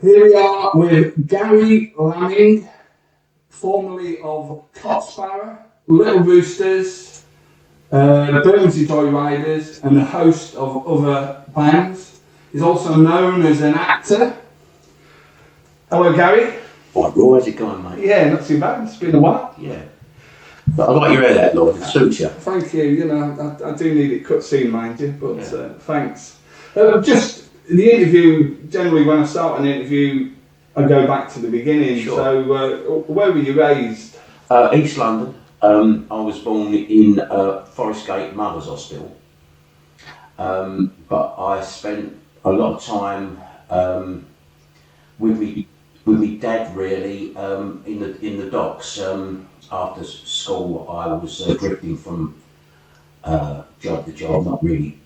Here we are with Garry Lammin, formerly of Cock Sparrer, Little Roosters, Bermondsey Joyriders, and a host of other bands. He's also known as an actor. Hello, Garry. Right, Roy, how's it going, mate? Yeah, not too bad. It's been a while. Yeah. But I like your hair that long, it suits you. Thank you. You know, I do need it cut soon, mind you, but Yeah. thanks. Just the interview, generally when I start an interview, I go back to the beginning. Sure. So, where were you raised? East London. I was born in Forest Gate Mothers Hospital. But I spent a lot of time with me dad, really, in the docks. After school, I was drifting from job to job, not really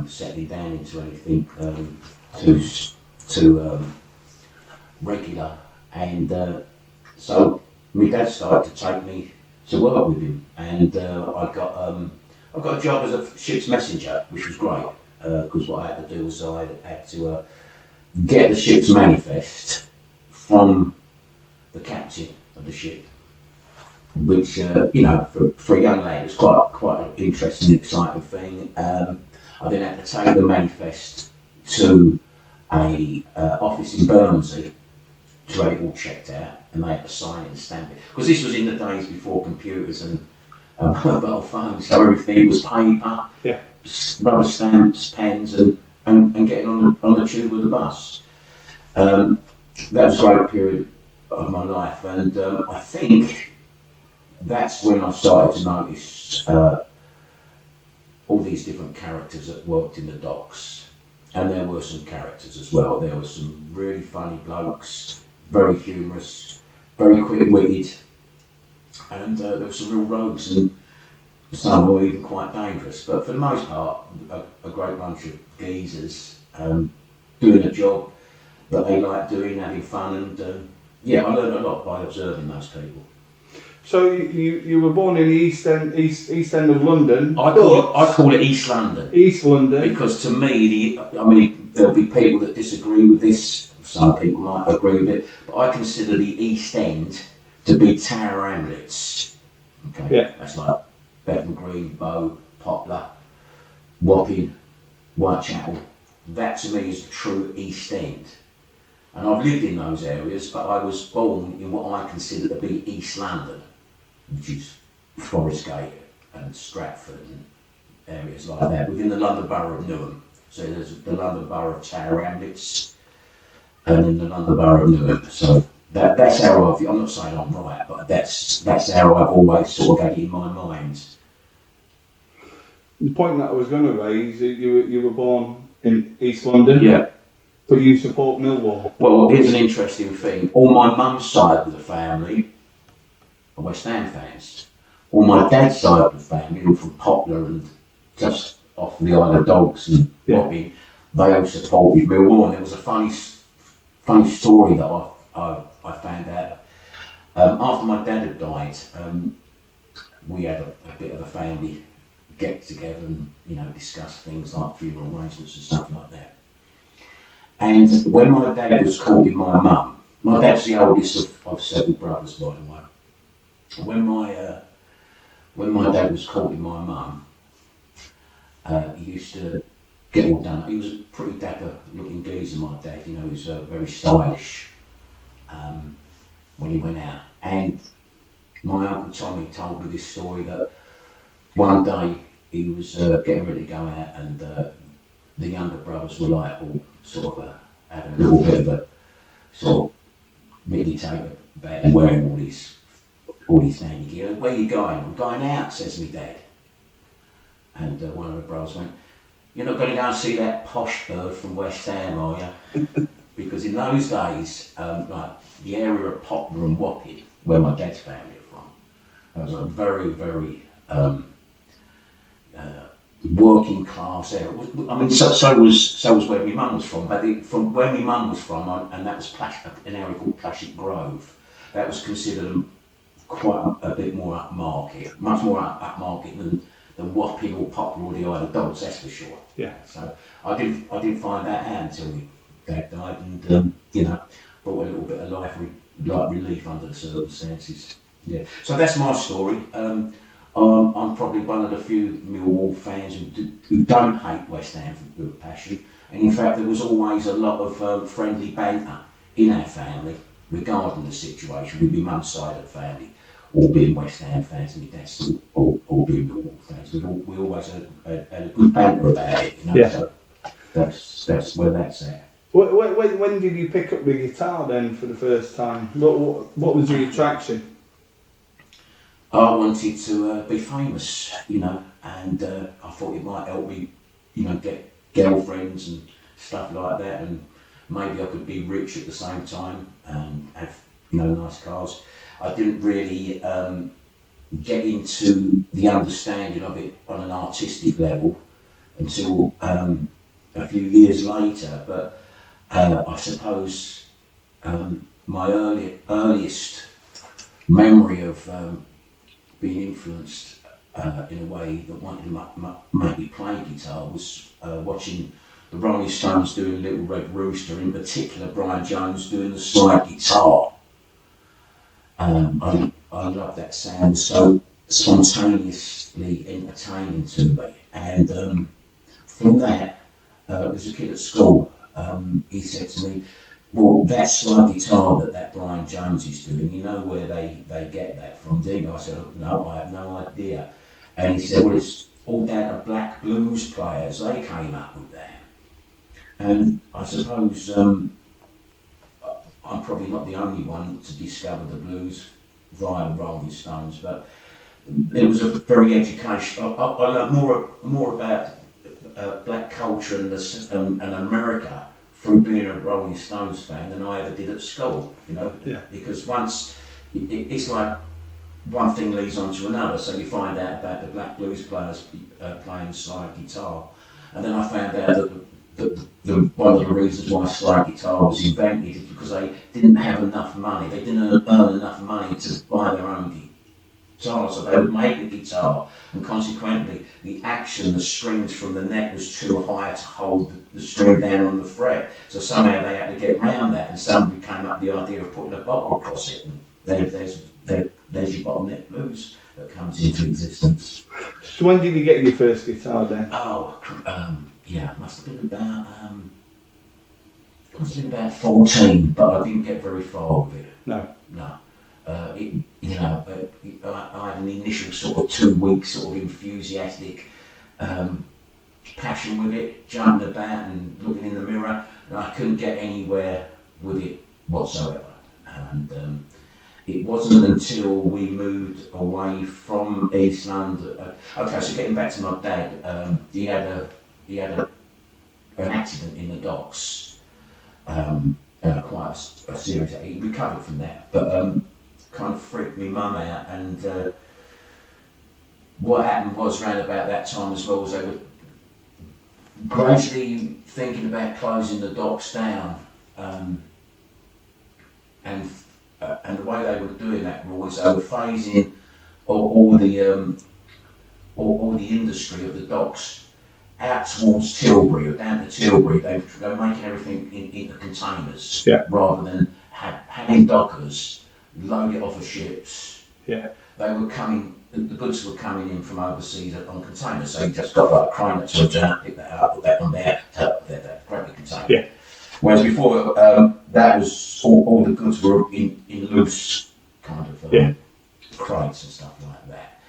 settling down into anything to regular, and so my dad started to take me to work with him, and I got a job as a ship's messenger, which was great, because what I had to do was I had to get the ship's manifest from the captain of the ship, which for a young lad, it's quite an interesting, exciting thing. I then had to take the manifest to a office in Bermondsey to have it all checked out, and they had to sign it and stamp it. Because this was in the days before computers and mobile phones, so everything was paper, rubber stamps, pens, and getting on the tube with the bus. That was a great period of my life, and I think that's when I started to notice all these different characters that worked in the docks. And there were some characters as well. There were some really funny blokes, very humorous, very quick-witted, and there were some real rogues, and some were even quite dangerous. But for the most part, a great bunch of geezers doing a job that they like doing, having fun, and I learned a lot by observing those people. So you were born in the East End of London. I call it East London. East London. Because to me, there'll be people that disagree with this. Some people might agree with it, but I consider the East End to be Tower Hamlets. Okay. Yeah. That's like Bethnal Green, Bow, Poplar, Wapping, Whitechapel. That to me is the true East End. And I've lived in those areas, but I was born in what I consider to be East London, which is Forest Gate and Stratford and areas like that, within the London Borough of Newham. So there's the London Borough of Tower Hamlets and then the London Borough of Newham. So that's how I'm not saying I'm right, but that's how I've always sort of had it in my mind. The point that I was going to raise, you were born in East London. Yeah. But you support Millwall. Well, here's an interesting thing. All my mum's side of the family are West Ham fans. All my dad's side of the family, all from Poplar and just off the Isle of Dogs and Wapping, they all supported Millwall. And there was a funny story that I found out. After my dad had died, we had a bit of a family get together and discuss things like funeral arrangements and stuff like that. And when my dad was courting my mum, my dad's the oldest of 7 brothers, by the way. When my dad was courting my mum, he used to get all done. He was a pretty dapper looking geezer, my dad. He was very stylish when he went out. And my Uncle Tommy told me this story that one day he was getting ready to go out, and the younger brothers were like all sort of having a little bit of a sort of meditate about and wearing all these nanny gear. Where are you going? I'm going out, says my dad. And one of the brothers went, "You're not going to go and see that posh bird from West Ham, are you?" Because in those days, like the area of Poplar and Wapping, where my dad's family are from, it was a very, very working class area. I mean, so was where my mum was from. But from where my mum was from, and that was an area called Plashet Grove. That was considered quite a bit more upmarket, much more upmarket than Wapping or Poplar or the Isle of Dogs. That's for sure. Yeah. So I didn't find that out until my Dad died, and brought a little bit of life relief under the circumstances. Yeah. So that's my story. I'm probably one of the few Millwall fans who don't hate West Ham with passion, and in fact there was always a lot of friendly banter in our family regarding the situation, with my mum's side of the family all being West Ham fans and my dad's all being Millwall fans. We always had a good banter about it, so that's where that's at. When did you pick up the guitar then for the first time? What was the attraction? I wanted to be famous, and I thought it might help me, get girlfriends and stuff like that, and maybe I could be rich at the same time and have, nice cars. I didn't really get into the understanding of it on an artistic level until a few years later, but I suppose my earliest memory of being influenced in a way that wanted to make me play guitar was watching the Rolling Stones doing Little Rooster, in particular Brian Jones doing the slide guitar. I love that sound, so spontaneously entertaining to me, and from that, as a kid at school, he said to me, well, that slide guitar that Brian Jones is doing, you know where they get that from, do you? I said, no, I have no idea. And he said, well, it's all down to black blues players, they came up with that. And I suppose I'm probably not the only one to discover the blues via the Rolling Stones, but it was a very educational. I learned more about black culture and America through being a Rolling Stones fan than I ever did at school, Yeah. Because once it's like one thing leads on to another, so you find out about the black blues players playing slide guitar, and then I found out that one of the reasons why slide guitar was invented is because they didn't have enough money, they didn't earn enough money to buy their own guitar, so they would make the guitar, and consequently the action, the strings from the neck was too high to hold the string down on the fret, so somehow they had to get around that, and somebody came up with the idea of putting a bottle across it, and there's your bottleneck blues that comes into existence. So when did you get your first guitar then? Must have been about 14, but I didn't get very far with it. No. I had an initial sort of 2 weeks sort of enthusiastic passion with it, jumping about and looking in the mirror, and I couldn't get anywhere with it whatsoever. And it wasn't until we moved away from East London. So getting back to my dad, he had an accident in the docks, quite a serious. He recovered from that, but kind of freaked my mum out. And what happened was, around about that time as well, was they were gradually thinking about closing the docks down, and the way they were doing that was they were phasing all the industry of the docks out towards Tilbury or down to Tilbury. They were making everything into containers, rather than having dockers load it off of ships. Yeah. They were coming. The goods were coming in from overseas on containers, so you just got like a crane that turns out, pick that up, put that on there, that grab the container. Yeah. Whereas before, that was all the goods were in loose kind of crates and stuff like that.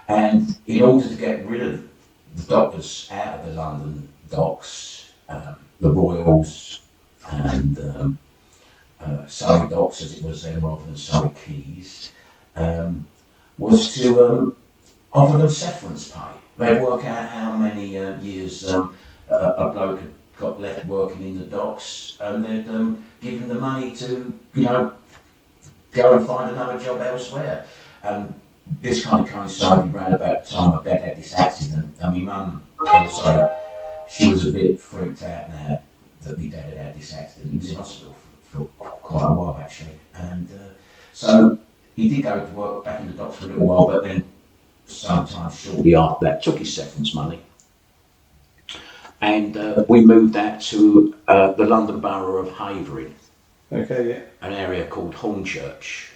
And in order to get rid of the dockers out of the London docks, the Royals and Surrey docks, as it was then, rather than Surrey Quays, was to offer them severance pay. They'd work out how many years a bloke had got left working in the docks, and they'd give him the money to, go and find another job elsewhere. This kind of coincided around about the time my dad had this accident, and my mum also, she was a bit freaked out now that my dad had this accident. He was in hospital for quite a while actually, and so he did go to work back in the docks for a little while, but then sometime shortly after that took his severance money and we moved that to the London Borough of Havering, Okay, yeah. an area called Hornchurch.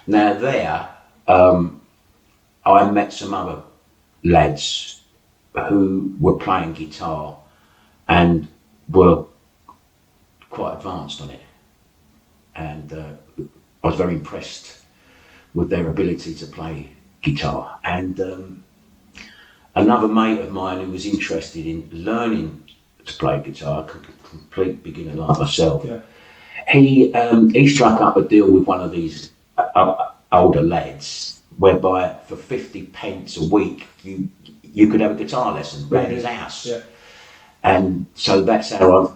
Now there, I met some other lads who were playing guitar and were quite advanced on it, and I was very impressed with their ability to play guitar. And another mate of mine who was interested in learning to play guitar, a complete beginner like myself, Yeah. he struck up a deal with one of these older lads, whereby for 50 pence a week you could have a guitar lesson round his house. Yeah. And so that's how I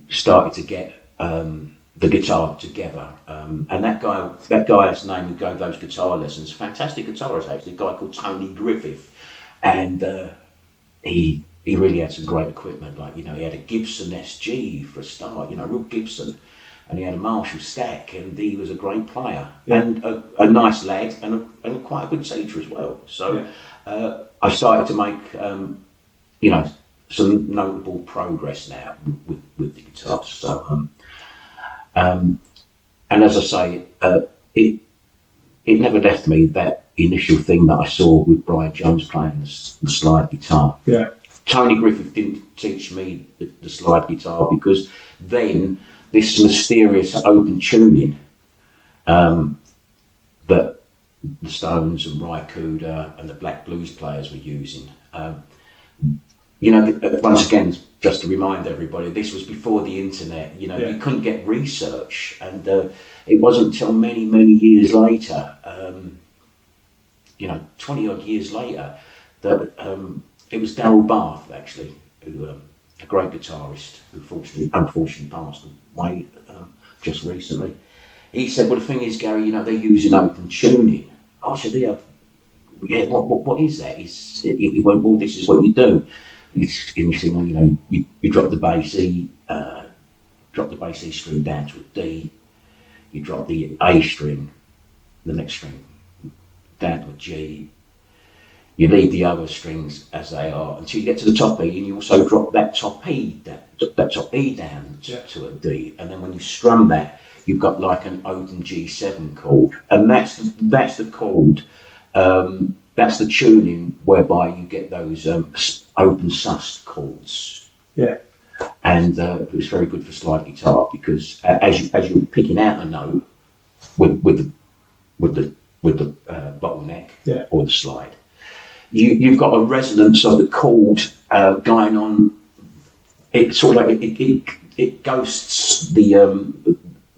started to get the guitar together. And that guy's name who gave those guitar lessons, fantastic guitarist actually, a guy called Tony Griffith. And he really had some great equipment, like, he had a Gibson SG for a start, real Gibson. And he had a Marshall stack, and he was a great player, and a nice lad, and quite a good teacher as well. So I started to make, some notable progress now with the guitar. So, and as I say, it never left me, that initial thing that I saw with Brian Jones playing the slide guitar. Yeah. Tony Griffith didn't teach me the slide guitar, because then this mysterious open tuning that the Stones and Ry Cooder and the Black Blues players were using. Once again, just to remind everybody, this was before the internet. You couldn't get research, and it wasn't until many, many years later, 20 odd years later, that it was Darryl Bath actually, who a great guitarist who unfortunately passed away just recently. He said, "Well, the thing is, Gary, they're using open tuning." I said, "Yeah, what is that?" He went, "Well, this is what you do. You drop the bass E, string down to a D. You drop the A string, the next string, down to a G. You leave the other strings as they are until you get to the top E, and you also drop that top E down to a D. And then when you strum that, you've got like an open G7 chord, and that's the chord. That's the tuning whereby you get those open sus chords." Yeah. And it was very good for slide guitar, because as you're picking out a note with the bottleneck or the slide, you've got a resonance of the chord going on. It sort of like it ghosts the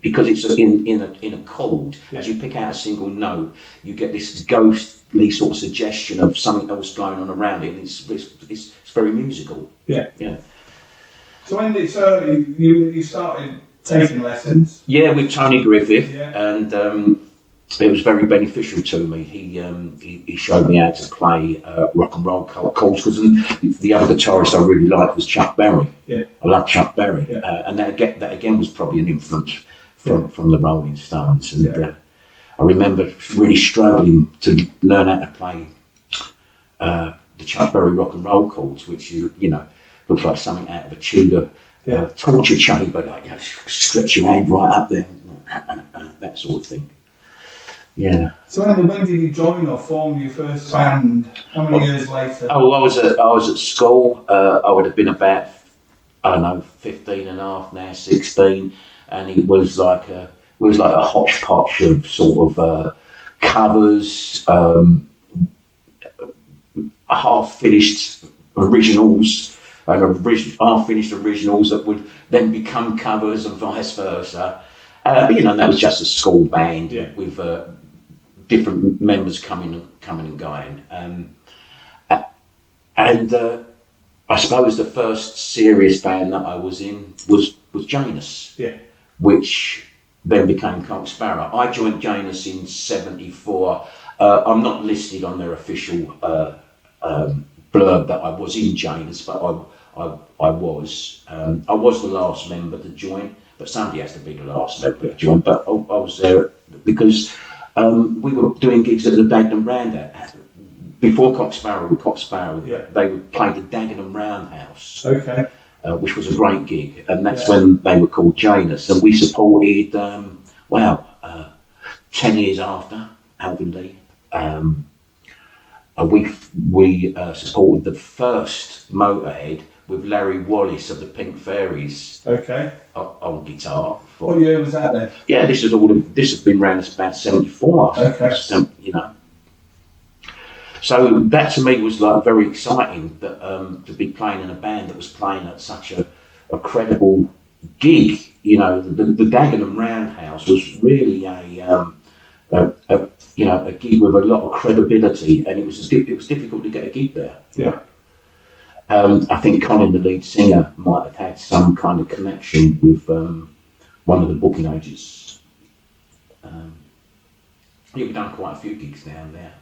because it's in a chord. As you pick out a single note, you get this ghostly sort of suggestion of something else going on around it, and it's very musical. Yeah. Yeah. So when you started taking lessons? Yeah, with Tony Griffith, Yeah. and it was very beneficial to me. He showed me how to play rock and roll chords, because the other guitarist I really liked was Chuck Berry. Yeah. I love Chuck Berry, Yeah. and that again was probably an influence from the Rolling Stones. And I remember really struggling to learn how to play the Chuck Berry rock and roll chords, which looks like something out of a Tudor torture chamber, like stretch your hand right up there, that sort of thing. Yeah. So when did you join or form your first band? How many years later? Oh, I was at school. I would have been about, 15 and a half now, 16, and it was like a hodgepodge of sort of covers, half-finished originals, and half-finished originals that would then become covers, and vice versa. That was just a school band with different members coming and going. And I suppose the first serious band that I was in was Janus, which then became Cock Sparrer. I joined Janus in '74. I'm not listed on their official blurb that I was in Janus, but I was the last member to join. But somebody has to be the last member to join. But I was there because we were doing gigs at the Dagenham Roundabout, before Cock Sparrer, with Cock Sparrer, Yeah. they played the Dagenham Roundhouse, Okay. which was a great gig, and that's when they were called Janus, and we supported, 10 years after Alvin Lee. We supported the first Motorhead with Larry Wallace of the Pink Fairies Okay. on guitar. What year was that then? Yeah, this has been around about 74. Okay. You know. So that to me was like very exciting that to be playing in a band that was playing at such a credible gig. You know, the Dagenham Roundhouse was really a gig with a lot of credibility, and it was difficult to get a gig there. Yeah. I think Colin, the lead singer, might have had some kind of connection with one of the booking agents. We've done quite a few gigs down there,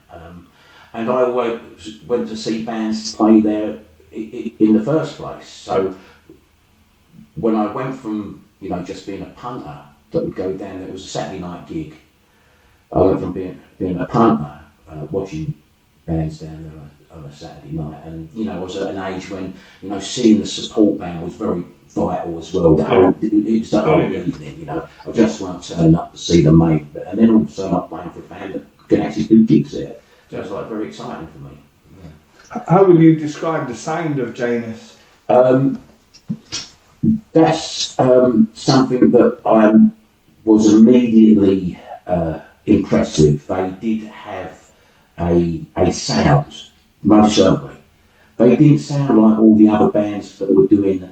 and I always went to see bands play there in the first place. So when I went from just being a punter that would go down there, it was a Saturday night gig. I went from being a punter, watching bands down there on a Saturday night, and I was at an age when seeing the support band was very vital as well. It was the whole evening. I just weren't turning up to see them, mate, and then all of a sudden I'm playing for a band that can actually do gigs there. So it was like very exciting for me. Yeah. How would you describe the sound of Janus? That's something that I was immediately impressed with. They did have a sound, most certainly. They didn't sound like all the other bands that were doing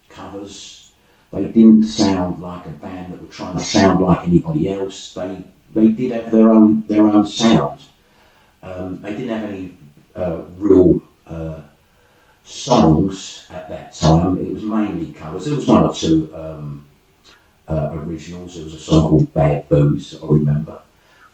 covers. They didn't sound like a band that were trying to sound like anybody else. They did have their own sound. They didn't have any real songs at that time. It was mainly covers. There was one or two originals. There was a song called Bad Booze, I remember,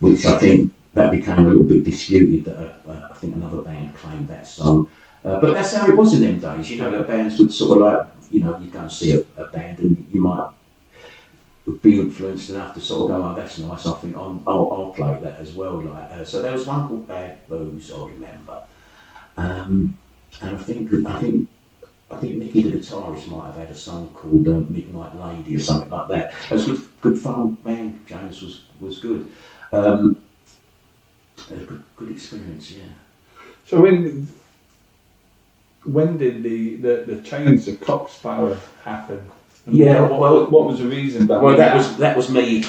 which I think that became a little bit disputed. That I think another band claimed that song. But that's how it was in them days. The bands would sort of like, you go and see a band and you might be influenced enough to sort of go, oh, that's nice, I think I'll play that as well. So there was one called Bad Booze, I remember. And I think Nicky the guitarist might have had a song called Midnight Lady or something like that. It was good fun, man. Janus was good. A good experience, yeah. So when did the change of Cock Sparrer happen? And what was the reason behind that was me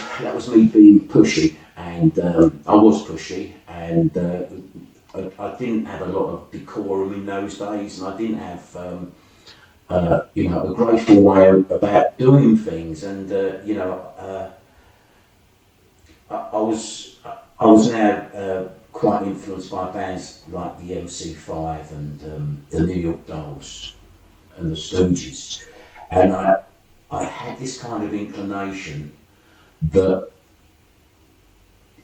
being pushy, and I was pushy, and I didn't have a lot of decorum in those days, and I didn't have a graceful way about doing things, and I was now quite influenced by bands like the MC5 and the New York Dolls and the Stooges, and I had this kind of inclination that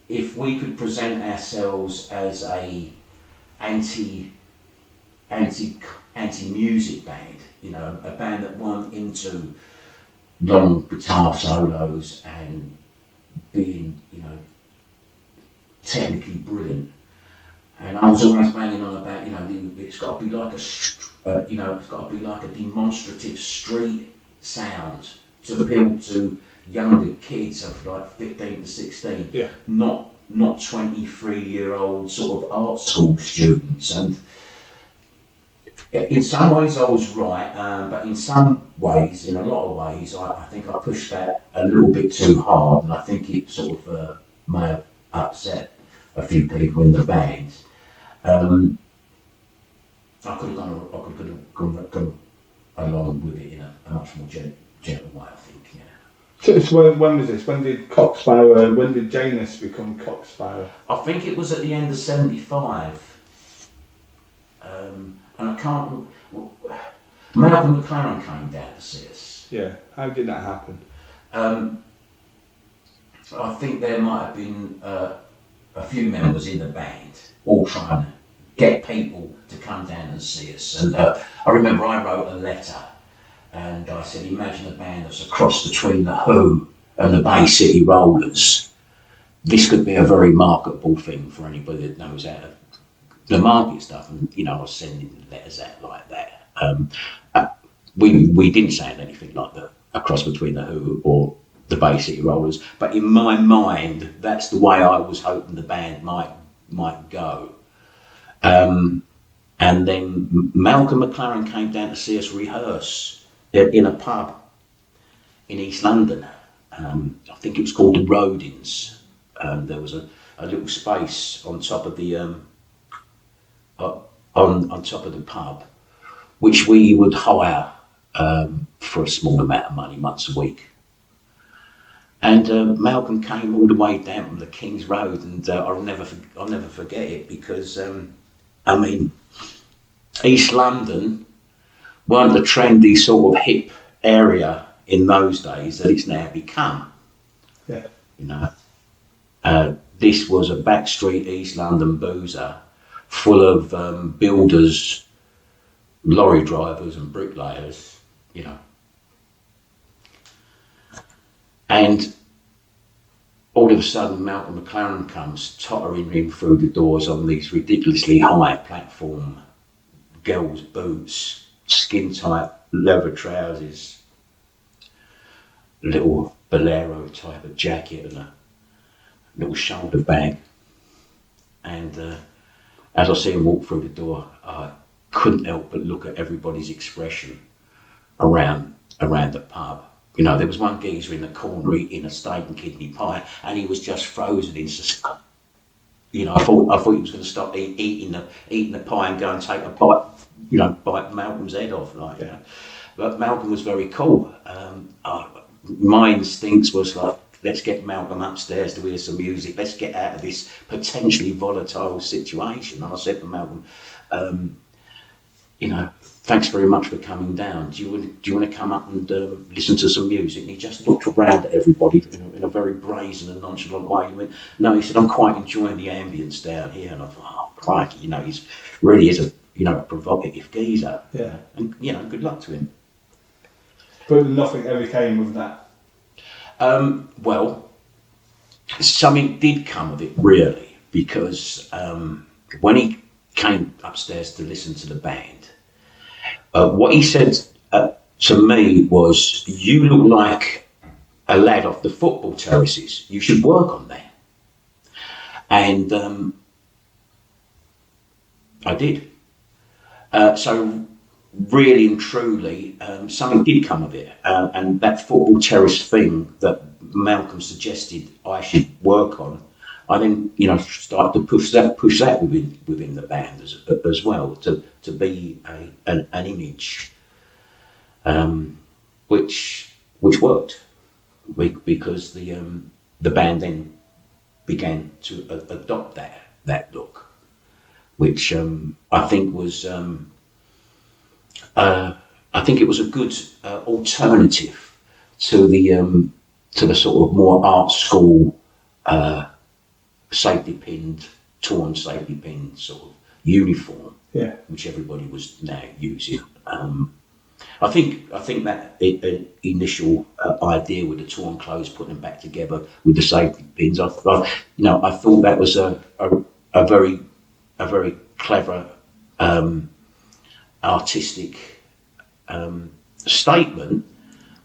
if we could present ourselves as a anti-music band, a band that weren't into long guitar solos and being, technically brilliant. And I was always banging on about, it's got to be like it's got to be like a demonstrative street sound to appeal to younger kids of like 15 to 16, not 23-year-old sort of art school students. And in some ways I was right, but in some ways, in a lot of ways, I think I pushed that a little bit too hard, and I think it sort of may have upset a few people in the band. I could have gone along with it in a much more gentle way, I think. Yeah. So when was this? When did Janus become Cock Sparrer? I think it was at the end of '75, and I can't. Malcolm McLaren came down to see us. Yeah. How did that happen? I think there might have been a few members in the band all trying to get people to come down and see us. And I remember I wrote a letter and I said, imagine a band that's a cross between the Who and the Bay City Rollers. This could be a very marketable thing for anybody that knows how to market stuff, and I was sending letters out like that. We didn't sound anything like a cross between the Who or the Bay City Rollers, but in my mind, that's the way I was hoping the band might go. And then Malcolm McLaren came down to see us rehearse in a pub in East London. I think it was called the Rodins. There was a little space on top of the on top of the pub, which we would hire for a small amount of money once a week. And Malcolm came all the way down from the King's Road, and I'll never forget it, because East London weren't the trendy sort of hip area in those days that it's now become. Yeah. This was a backstreet East London boozer full of builders, lorry drivers and bricklayers, And all of a sudden Malcolm McLaren comes tottering in through the doors on these ridiculously high platform girls' boots, skin tight leather trousers, little bolero type of jacket and a little shoulder bag. And as I see him walk through the door, I couldn't help but look at everybody's expression around the pub. There was one geezer in the corner eating a steak and kidney pie, and he was just frozen in suspense. I thought he was going to stop eating the pie and go and take a bite Malcolm's head off, But Malcolm was very cool. My instincts was like, let's get Malcolm upstairs to hear some music. Let's get out of this potentially volatile situation. And I said to Malcolm, thanks very much for coming down. Do you want to come up and listen to some music? And he just looked around at everybody in a very brazen and nonchalant way. He went, no, he said, I'm quite enjoying the ambience down here. And I thought, oh, crikey, he really is a provocative geezer. Yeah. And, good luck to him. But nothing ever came of that. Well, something did come of it, really, because when he came upstairs to listen to the band, what he said to me was, you look like a lad off the football terraces. You should work on that. And I did. So really and truly, something did come of it. And that football terrace thing that Malcolm suggested I should work on, I then, started to push that within the band as well, to be an image, which worked, because the band then began to adopt that look, which I think was it was a good alternative to the sort of more art school torn safety pin sort of uniform, which everybody was now using. I think that initial idea with the torn clothes, putting them back together with the safety pins, I thought that was a very clever artistic statement,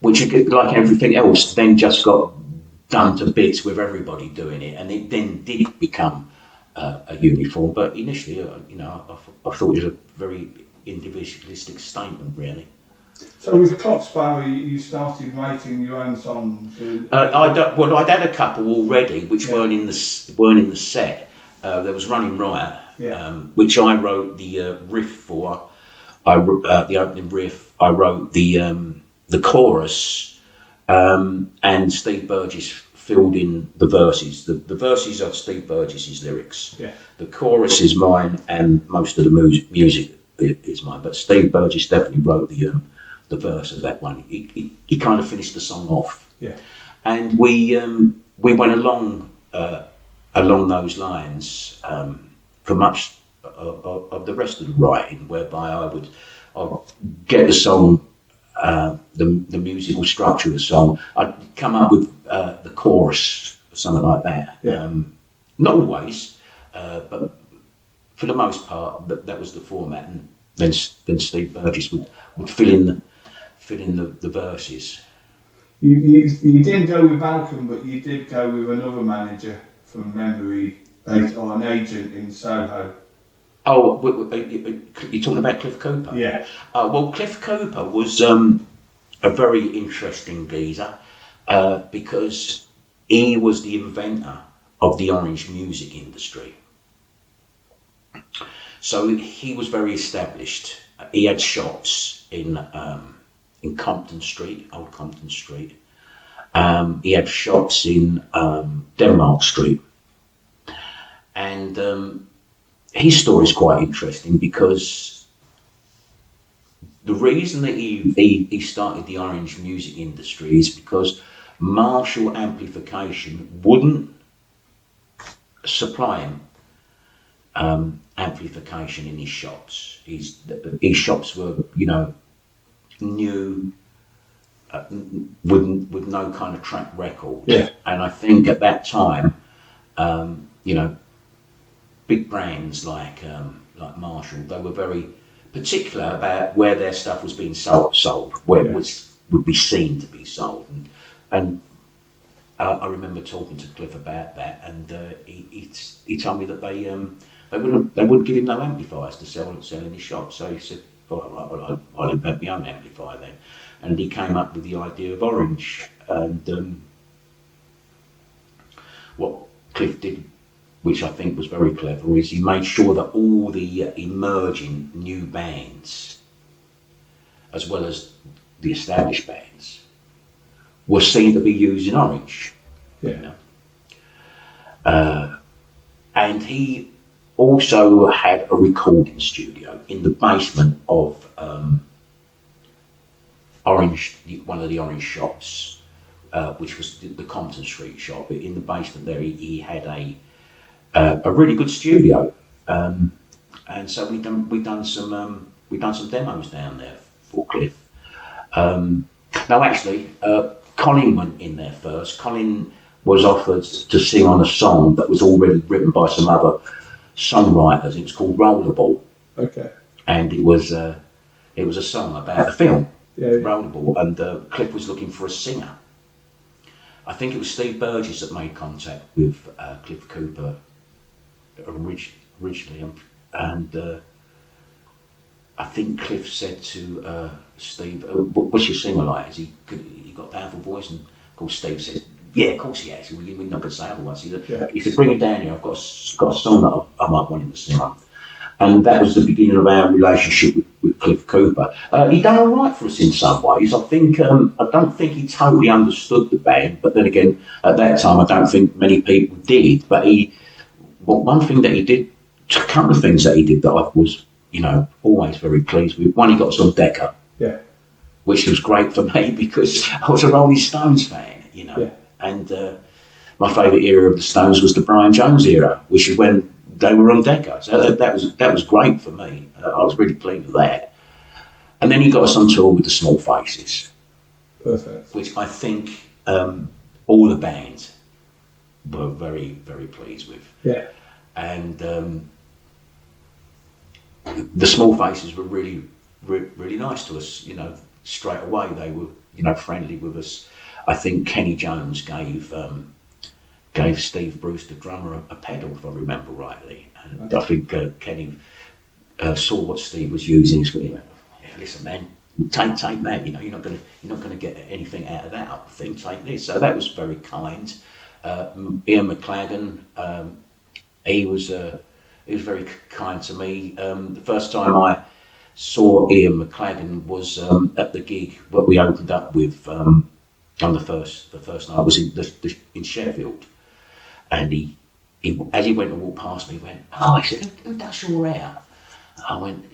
which, like everything else, then just got done to bits with everybody doing it, and it then did become a uniform. But initially, I thought it was a very individualistic statement, really. So with Cock Sparrer, you started writing your own songs? I'd had a couple already, which weren't in the set. There was Running Riot, which I wrote the riff for. I wrote the opening riff. I wrote the chorus, and Steve Burgess filled in the verses. The verses are Steve Burgess's lyrics. Yeah. The chorus is mine, and most of the music is mine. But Steve Burgess definitely wrote the verse of that one. He kind of finished the song off. Yeah. And we went along those lines for much of the rest of the writing, whereby I'd get the song, the musical structure of the song. I'd come up with the chorus or something like that. Yeah. Not always, but for the most part, that was the format, and then Steve Burgess would fill in the verses. You didn't go with Malcolm, but you did go with another manager from memory, or an agent in Soho. Oh, you're talking about Cliff Cooper? Yeah. Well, Cliff Cooper was a very interesting geezer because he was the inventor of the orange music industry. So he was very established. He had shops in Compton Street, Old Compton Street. He had shops in Denmark Street. And his story is quite interesting because the reason that he started the orange music industry is because Marshall Amplification wouldn't supply him amplification in his shops. His shops were, new, with no kind of track record. Yeah. And I think at that time, big brands like Marshall, they were very particular about where their stuff was being sold, where it would be seen to be sold. And I remember talking to Cliff about that, and he told me that they wouldn't give him no amplifiers to sell in his shop. So he said, well, I'll invent my own amplifier then. And he came up with the idea of orange. And what Cliff did, which I think was very clever, is he made sure that all the emerging new bands, as well as the established bands, were seen to be using orange. Yeah. And he also had a recording studio in the basement of one of the orange shops, which was the Compton Street shop. In the basement there, he had a really good studio, and so we done some demos down there for Cliff. No, actually, Colin went in there first. Colin was offered to sing on a song that was already written by some other songwriters. It was called Rollerball. Okay. And it was a song about the film, Yeah. Rollerball, and Cliff was looking for a singer. I think it was Steve Burgess that made contact with Cliff Cooper originally, and I think Cliff said to Steve, "What's your singer like? Has he got a powerful voice?" And of course Steve said, "Yeah, of course he has. We're not going to say otherwise." He said, "Bring him down here. I've got a song that I might want him to sing on." And that was the beginning of our relationship with Cliff Cooper. He done all right for us in some ways. I think I don't think he totally understood the band, but then again, at that time, I don't think many people did. But one thing that he did, a couple of things that he did that I was, always very pleased with. One, he got us on Decca, which was great for me because I was a Rolling Stones fan, and my favourite era of the Stones was the Brian Jones era, which is when they were on Decca. So that was great for me. I was really pleased with that. And then he got us on tour with the Small Faces. Perfect. Which I think all the bands were very, very pleased with. Yeah. And the Small Faces were really, really nice to us. Straight away they were, friendly with us. I think Kenny Jones gave Steve Bruce, the drummer, a pedal, if I remember rightly. And I think Kenny saw what Steve was using. He went, "Listen, man, take that. You're not going to get anything out of that other thing. Take this." So that was very kind. Ian McLagan, he was very kind to me. The first time I saw Ian McLagan was at the gig that we opened up with on the first night. Was in Sheffield, and he as he went to walk past me, he went, "Oh," he said, "Who does your hair?" I went,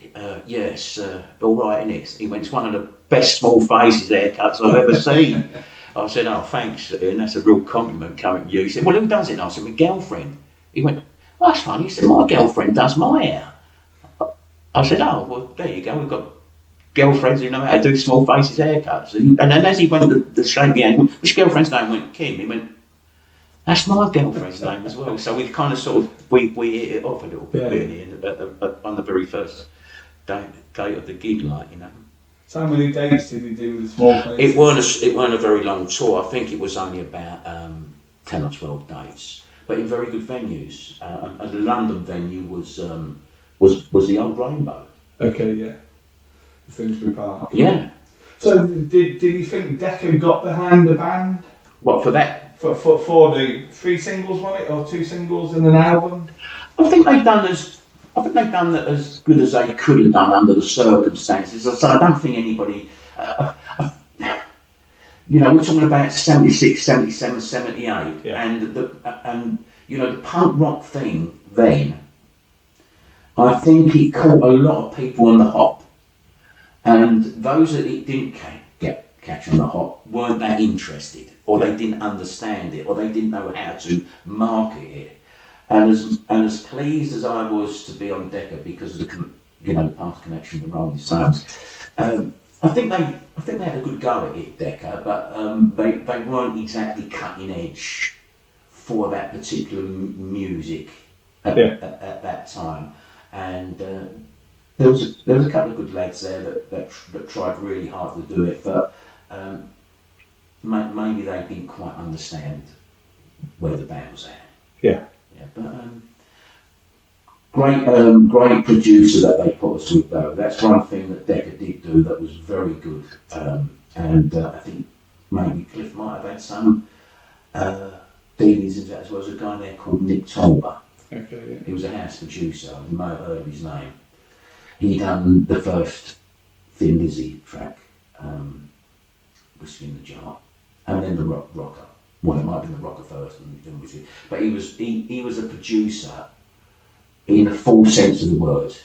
"Yes, all right, innit?" He went, "It's one of the best Small Faces haircuts I've ever seen." I said, "Oh, thanks, Ian, that's a real compliment coming to you." He said, "Well, who does it?" And I said, "My girlfriend." He went, "Oh, that's funny." He said, "My girlfriend does my hair." I said, "Oh, well, there you go. We've got girlfriends who know how to do Small Faces haircuts." And then as he went to shake me hand, "Which girlfriend's name?" Went, "Kim." He went, "That's my girlfriend's name as well." So we kind of sort of we hit it off a little bit really on the very first day of the gig, like, you know. So how many dates did you do with the small places? It weren't a very long tour. I think it was only about 10 or 12 days, but in very good venues. And the London venue was the Old Rainbow. Okay, yeah. Finsbury Park. Yeah. So did you think Decca got behind the band? What, for that? For the 3 singles, was it, or 2 singles in an album? I think they've done that as good as they could have done under the circumstances. So I don't think anybody, you know, we're talking about 76, 77, 78, and the punk rock thing then, I think it caught a lot of people on the hop, and those that it didn't catch on the hop weren't that interested, or they didn't understand it, or they didn't know how to market it. And as pleased as I was to be on Decca because of the past connection with Rolling Stones, I think they had a good go at it, Decca, but they weren't exactly cutting edge for that particular music at that time. And there was a couple of good lads there that tried really hard to do it, but maybe they didn't quite understand where the band was at. Yeah. Yeah, but great producer that they put us with though. That's one thing that Decca did do that was very good. And I think maybe Cliff might have had some dealings in that, as well as a guy there called Nick Tolber. Okay, yeah. He was a house producer. You may have heard his name. He done the first Thin Lizzy track, Whiskey in the Jar, and then the Rocker. Well, it might have been the Rocker first, and then Whiskey. But he was a producer in the full sense of the word.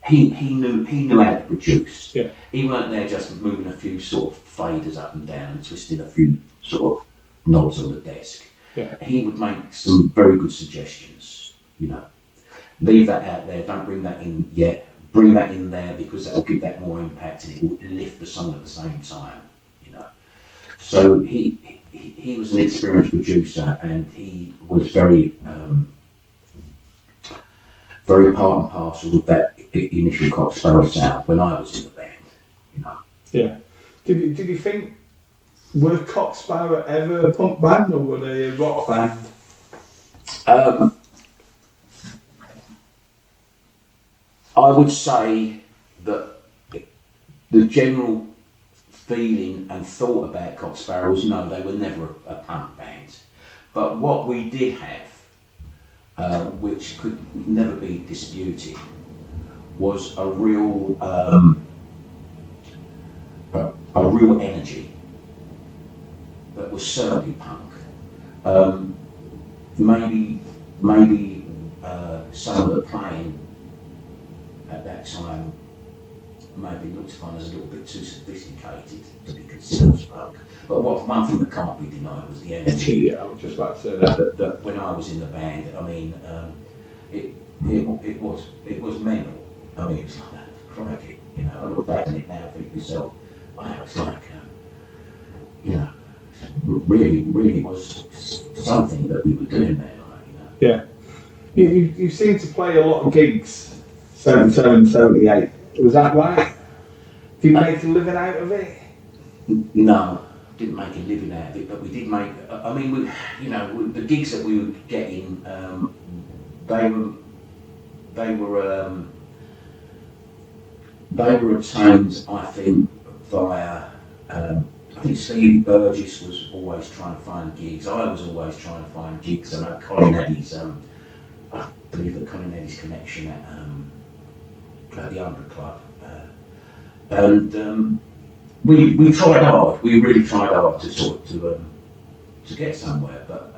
He knew how to produce. Yeah. He weren't there just moving a few sort of faders up and down and twisting a few sort of knobs on the desk. Yeah. He would make some very good suggestions. You know, leave that out there. Don't bring that in yet. Bring that in there because that will give that more impact and it will lift the song at the same time. You know, so he was an experienced producer and he was very part and parcel of that initial Cock Sparrer sound when I was in the band. You know. Yeah. Did you think, were Cock Sparrer ever a punk band or were they a rock band? I would say that the general feeling and thought about Cock Sparrer was no, they were never a punk band. But what we did have, which could never be disputed, was a real energy that was certainly punk. Maybe some of the playing at that time maybe looked upon as a little bit too sophisticated to be considered as punk. But one thing that can't be denied was the energy. Yeah, I was just about to say that. That when I was in the band, I mean, it was mental. I mean, it was like, crikey, you know, I look back on it now and think to myself, wow, it's like, you know, really was something that we were doing there, like, you know. Yeah. You seem to play a lot of gigs. 77, 78. Was that right? Did you make a living out of it? No, didn't make a living out of it, but we did make. I mean, the gigs that we were getting, they were obtained, I think, via. I think Steve Burgess was always trying to find gigs. I was always trying to find gigs. I know Colin Eddy's. I believe that Colin Eddy's connection at the 100 Club, and we tried hard. We really tried hard to get somewhere, but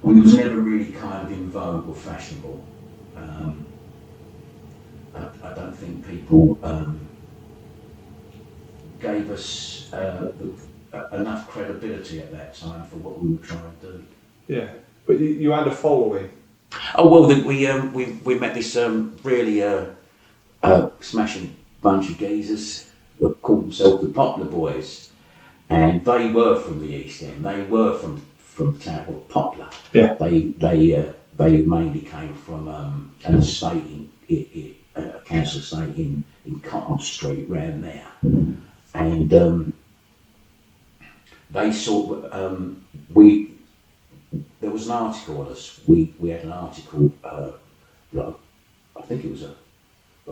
we was never really kind of in vogue or fashionable. I don't think people gave us enough credibility at that time for what we were trying to do. Yeah, but you had a following. Oh well, we met this really smashing bunch of geezers who called themselves the Poplar Boys, and they were from the East End. They were from a town called Poplar. Yeah. They they mainly came from an estate a council estate in Cotton Street round there, and they sort of there was an article on us. We had an article, like, I think it was a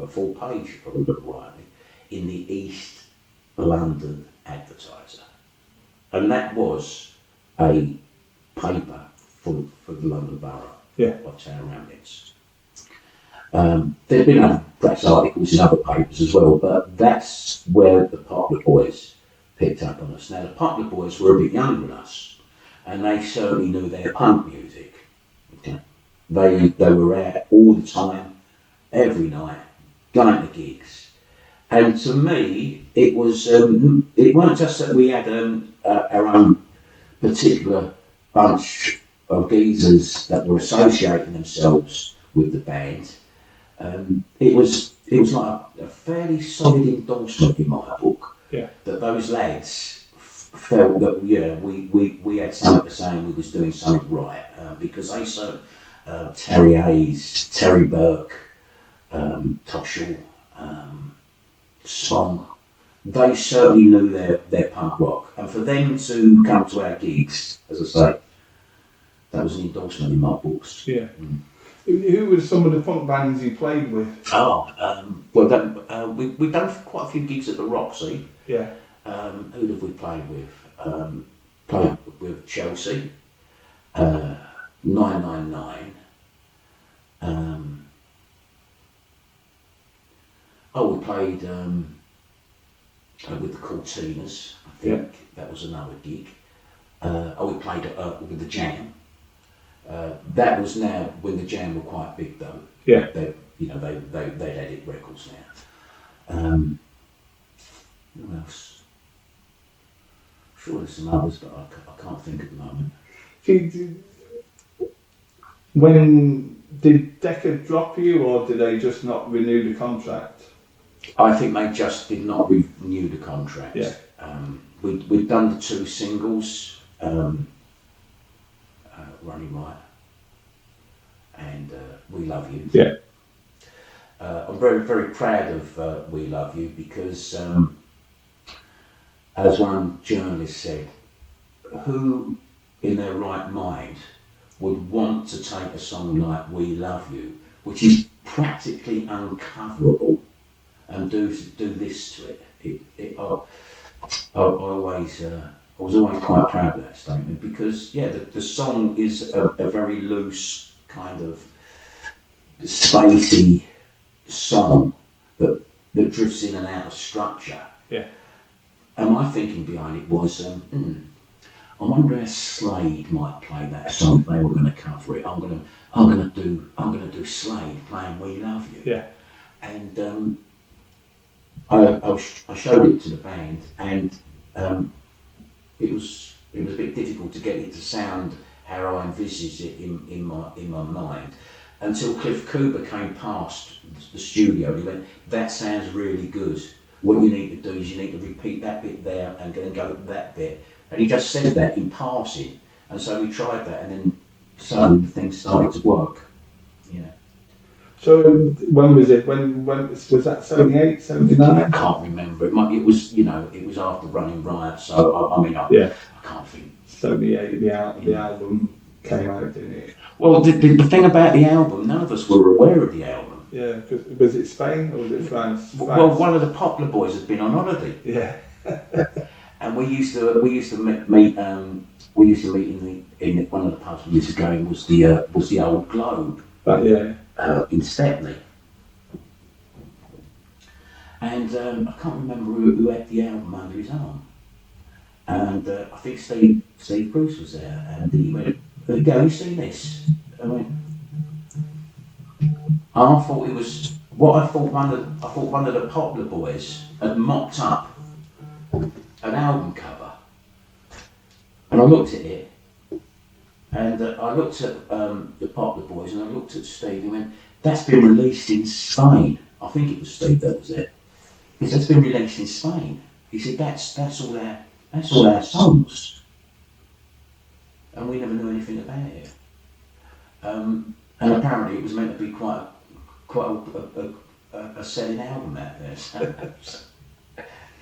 full page, if I remember rightly, in the East London Advertiser, and that was a paper for the London Borough of Town Hamlets. There'd been other press articles in other papers as well, but that's where the Poplar Boys picked up on us. Now, the Poplar Boys were a bit younger than us, and they certainly knew their punk music. Okay? They were out all the time, every night, going to gigs. And to me, it was it wasn't just that we had our own particular bunch of geezers that were associating themselves with the band. It was like a fairly solid endorsement in my book that those lads felt that we had something to say and we was doing something right, because they saw Terry Hayes, Terry Burke, Toshall, Song. They certainly knew their punk rock, and for them to come to our gigs, as I say, that was an endorsement in my books. Yeah. Who were some of the punk bands you played with? We've done quite a few gigs at the Roxy. Yeah. Who have we played with? Played with Chelsea, 999. We played with the Cortinas, I think. That was another gig. We played with the Jam. That was now when the Jam were quite big, though. Yeah. They'd edit records now. Who else? I'm sure there's some others, but I can't think at the moment. When did Decca drop you, or did they just not renew the contract? I think they just did not renew the contract. Yeah. We'd done the 2 singles, Running Right and We Love You. Yeah. I'm very, very proud of We Love You because, as one journalist said, who in their right mind would want to take a song like We Love You, which is practically uncoverable, and do this to it? I was always quite proud of that statement because, the song is a very loose kind of spacey song that drifts in and out of structure. Yeah. And my thinking behind it was, I wonder how Slade might play that song if they were going to cover it. I'm gonna do Slade playing We Love You. Yeah. And I showed it to the band, and it was a bit difficult to get it to sound how I envisaged it in my mind, until Cliff Cooper came past the studio. He went, "That sounds really good. What you need to do is you need to repeat that bit there and then go to that bit." And he just said that in passing, and so we tried that, and then suddenly things started to work. So when was it? When was that? 78, 79? I can't remember. It was after Running Riot, so I can't think. 78, the album came out, didn't it? Well, the thing about the album, none of us were aware of the album. Yeah, was it Spain or was it France? Well, one of the Poplar Boys had been on holiday. Yeah. And we used to meet in one of the pubs we used to go in was the Old Globe. But in Stepney. And I can't remember who had the album under his arm. And I think Steve Bruce was there, and he went, "Go, you seen this?" I went, I thought it was what I thought one of the Poplar Boys had mocked up an album cover. And I looked at it, and I looked at the Poplar Boys, and I looked at Steve and went, "That's been released in Spain." I think it was Steve that was it. He said, "It's been released in Spain." He said, that's all our songs. And we never knew anything about it. And apparently it was meant to be quite a selling album out there. So,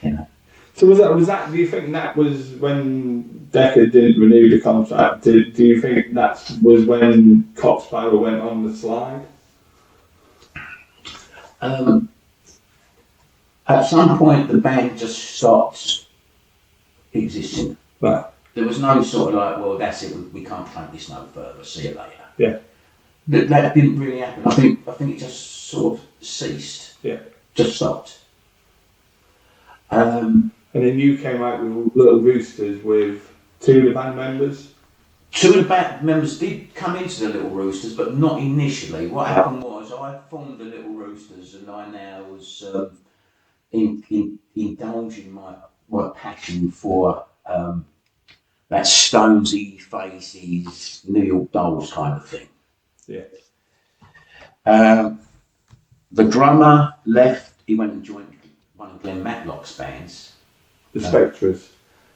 you know. So was that? Do you think that was when Decca didn't renew the contract? Do you think that was when Cock Sparrer went on the slide? At some point, the band just stopped existing. Right. There was no sort of like, well, that's it. We can't take this no further. See you later. Yeah. That didn't really happen. I think it just sort of ceased. Yeah. Just stopped. And then you came out with Little Roosters with 2 of the band members. 2 of the band members did come into the Little Roosters, but not initially. What happened was I formed the Little Roosters, and I now was indulging my passion for that Stonesy faces, New York Dolls kind of thing. Yeah. The drummer left. He went and joined one of Glenn Matlock's bands. The Spectres.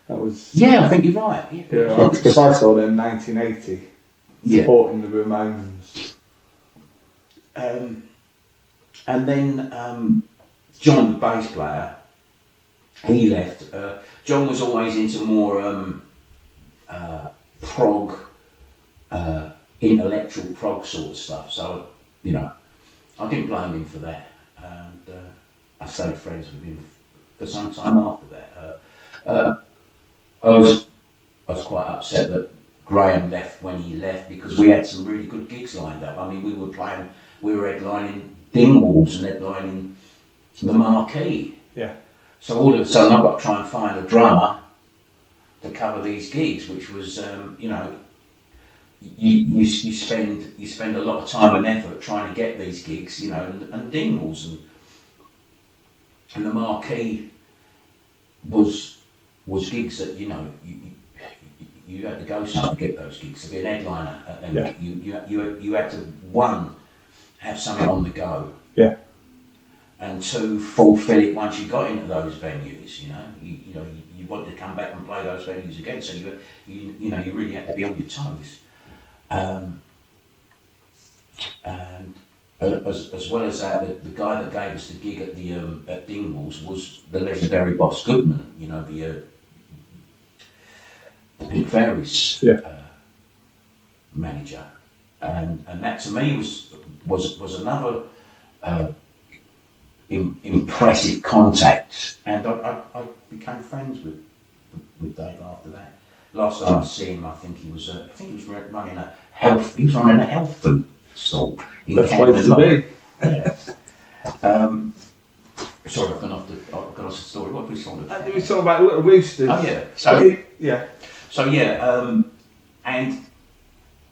That was. Yeah, I think you're right. Yeah, because I saw them in 1980, supporting the Ramones. And then John, the bass player, he left. John was always into more prog, intellectual prog sort of stuff. So, you know, I didn't blame him for that. And I stayed friends with him for some time after that. I was quite upset that Graham left when he left, because we had some really good gigs lined up. I mean, we were headlining Dingwalls and headlining the Marquee. Yeah. So all of a sudden I've got to try and find a drummer to cover these gigs, which was, you know, you spend a lot of time and effort trying to get these gigs, you know, and Dingwalls and the Marquee was gigs that, you know, you had to go somewhere to get those gigs, to be an headliner, and you had to, 1, have something on the go, and 2, fulfil it once you got into those venues. You know, you wanted to come back and play those venues again, so you really had to be on your toes, and as well as that, the guy that gave us the gig at the at Dingwalls was the legendary Boss Goodman. You know, the Pink Fairies manager, and that to me was another impressive contact, and I became friends with Dave after that. Last time I see him, I think he was running a health food stall. That's place to be. Yeah. Sorry, I've gone off the story. What were we talking about? We were talking about Little Roosters. Oh yeah. And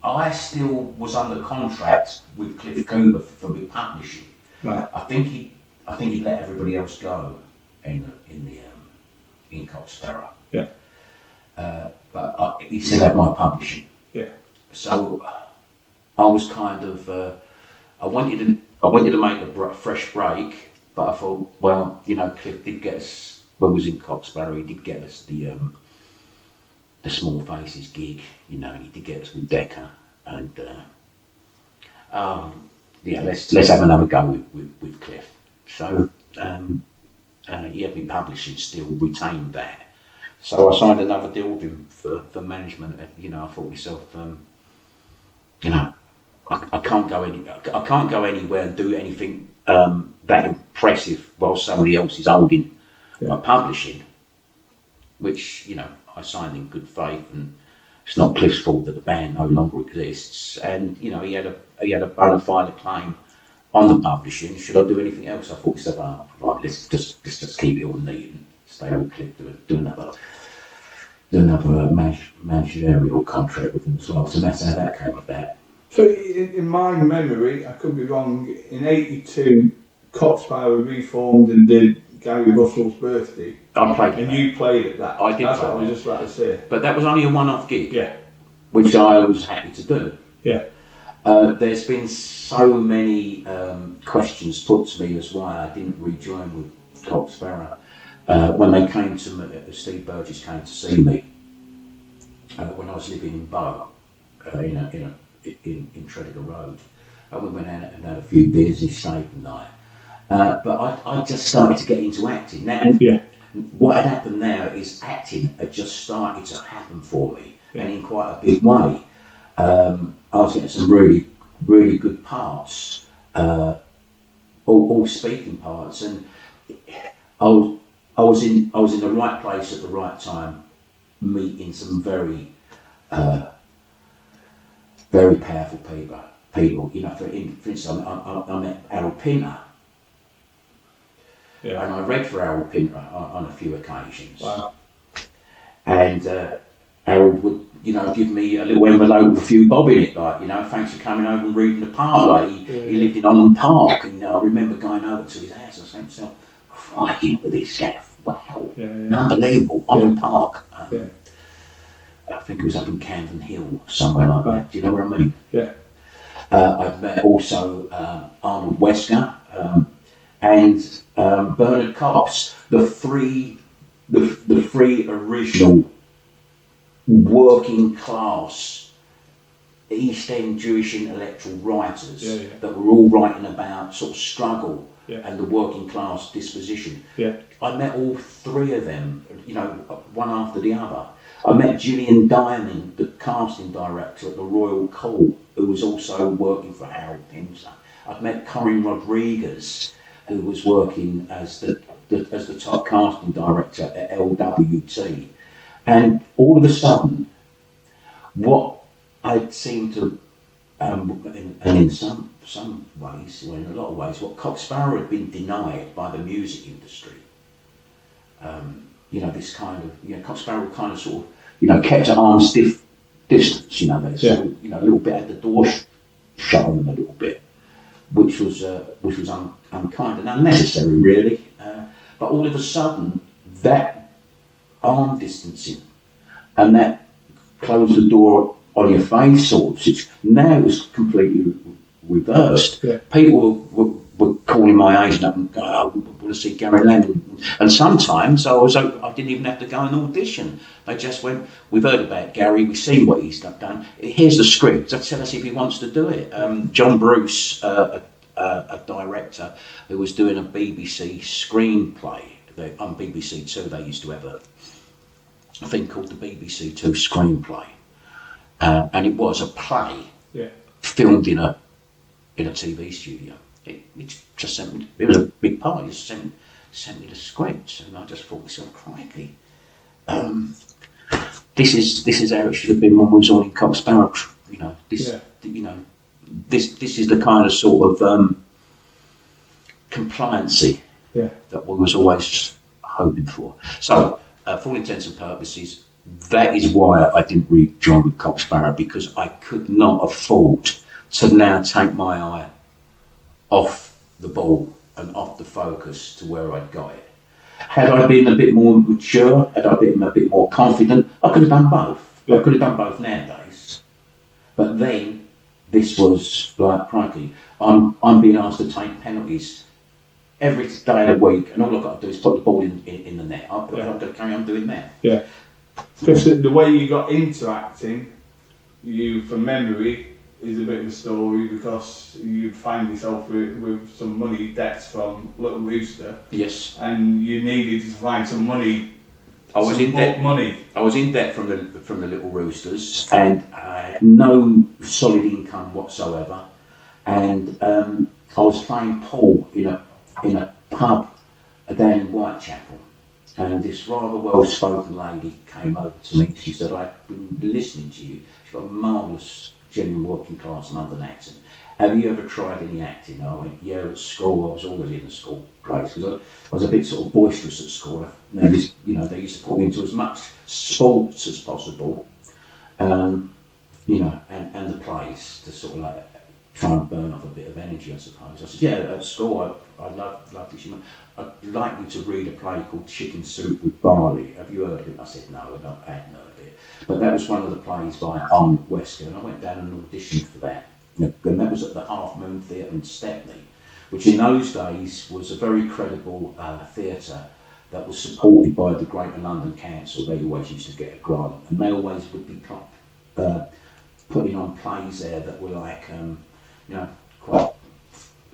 I still was under contract with Cliff Cooper for the publishing. Right. I think he let everybody else go in Cock Sparrer. Yeah. But he still had my publishing. Yeah. So I was kind of I wanted to make a fresh break, but I thought, well, you know, Cliff did get us when we was in Cock Sparrer. He did get us the Small Faces gig, you know, and he did get us with Decca, and let's have another go with Cliff. So the publishing still retained that. So I signed another deal with him for management. You know, I thought to myself, you know, I can't go anywhere and do anything that impressive while somebody else is holding my publishing, which, you know, I signed in good faith, and it's not Cliff's fault that the band no longer exists. And, you know, he had a bona fide claim on the publishing. Should I do anything else? I thought to myself, right, let's just keep it all neat and stay with Cliff, do another managerial contract with him as well. So that's how that came about. So in my memory, I could be wrong, in 82, Cock Sparrer reformed and did Garry Russell's birthday. I played and you played at that. I did. That's what I was just about to say. But that was only a one-off gig. Yeah. Which I was happy to do. Yeah. There's been so many questions put to me as why I didn't rejoin with Cock Sparrer. When they came to me, Steve Burgess came to see me when I was living in Bow, in in Tredegar Road. And we went out and had a few beers and stayed the night. But I just started to get into acting. Now, what had happened there is acting had just started to happen for me, and in quite a big way. I was getting some really, really good parts, all speaking parts, and I was in the right place at the right time, meeting some very, very powerful people. You know, for instance, I met Harold Pinter. Yeah. And I read for Harold Pinter on a few occasions. Wow. And Harold would, give me a little envelope with a few bob in it, like, thanks for coming over and reading the part. Like, he lived in Holland Park, and I remember going over to his house and saying to myself, crikey, look at this gaff, wow, unbelievable, Holland Park. I think it was up in Camden Hill, somewhere like that. Do you know what I mean? Yeah. I've met also Arnold Wesker, and Bernard Copps, the three original working class East End Jewish intellectual writers that were all writing about sort of struggle and the working class disposition. I met all three of them, one after the other. I met Gillian Diamond, the casting director at the Royal Court, who was also working for Harold Pinter. I've met Corinne Rodriguez, who was working as the top casting director at LWT. And all of a sudden, what I'd seemed to, and in some ways, well, in a lot of ways, what Cock Sparrer had been denied by the music industry. This kind of, Cock Sparrer kind of sort of, kept at arm's distance, they a little bit at the door, showing them a little bit, which was unkind and unnecessary, really. But all of a sudden, that arm distancing and that closed the door on your face sort of situation, now it was completely reversed. People were calling my agent up and going, I want to see Garry Lammin. And sometimes I didn't even have to go and audition. They just went, we've heard about Garry, we've seen what he's done, here's the script, tell us if he wants to do it. John Bruce, a director who was doing a BBC screenplay, on BBC Two they used to have a thing called the BBC Two screenplay, and it was a play filmed in a TV studio. It just sent me, it was a big part, it just sent me the script, and I just thought to myself, crikey, this is how it should have been when we was all in Cock Sparrer. This is the kind of sort of compliancy that we was always hoping for. So, for all intents and purposes, that is why I didn't rejoin Cock Sparrer, because I could not afford to now take my eye off the ball and off the focus to where I'd got it. Had I been a bit more mature, had I been a bit more confident, I could have done both. I could have done both nowadays. But then, this was like, crikey, I'm being asked to take penalties every day of the week, and all I've got to do is put the ball in the net. I've got to carry on doing that. Yeah. Because the way you got into acting, you, from memory, is a bit of a story, because you'd find yourself with some money debts from Little Rooster. Yes. And you needed to find some money. I was in debt. Money. I was in debt from the Little Roosters, and I had no solid income whatsoever. And I was playing pool in a pub down in Whitechapel, and this rather well-spoken lady came over to me. She said, I've been listening to you. She's got a marvellous, genuine working class London accent. Have you ever tried any acting? I went, yeah, at school. I was always in the school place, because I was a bit sort of boisterous at school. They used to put me into as much sports as possible, and the plays, to sort of like try and burn off a bit of energy, I suppose. I said, yeah, at school I loved this. I'd like you to read a play called Chicken Soup with Barley. Have you heard of it? I said, no, I hadn't heard of it. But that was one of the plays by Arnold Wesker, and I went down and auditioned for that. And that was at the Half Moon Theatre in Stepney, which in those days was a very credible theatre that was supported by the Greater London Council. They always used to get a grant, and they always would be putting on plays there that were like, quite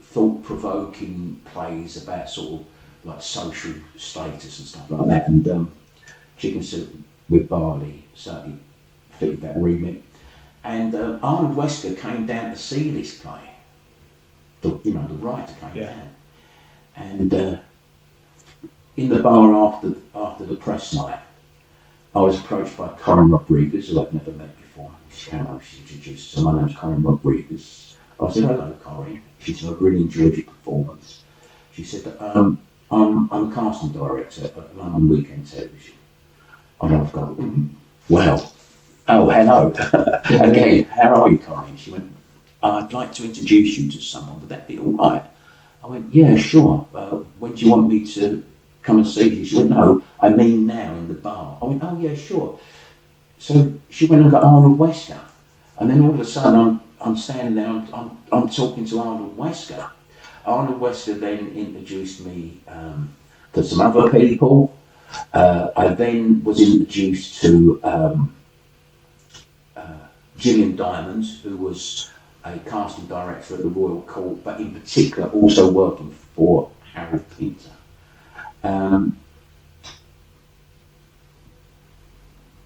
thought-provoking plays about sort of like social status and stuff like that. And Chicken Soup with Barley certainly fitted that remit. And Arnold Wesker came down to see this play. The writer came down. And in the bar after the press night, I was approached by Corinne Rodriguez, who I'd never met before. She came up, she introduced, so my name's Corinne Rodriguez. I said, hello, Corinne. She said, I really enjoyed your performance. She said, I'm a casting director at London Weekend Television. And I've gone, well, oh, hello. Again, how are you, Corinne? She went, I'd like to introduce you to someone. Would that be all right? I went, yeah, sure. When do you want me to come and see you? She went, no, I mean now in the bar. I went, oh yeah, sure. So she went and got Arnold Wesker. And then all of a sudden I'm standing there, I'm talking to Arnold Wesker. Arnold Wesker then introduced me to some other people. I then was introduced to Gillian Diamond, who was a casting director at the Royal Court, but in particular also working for Harold Pinter.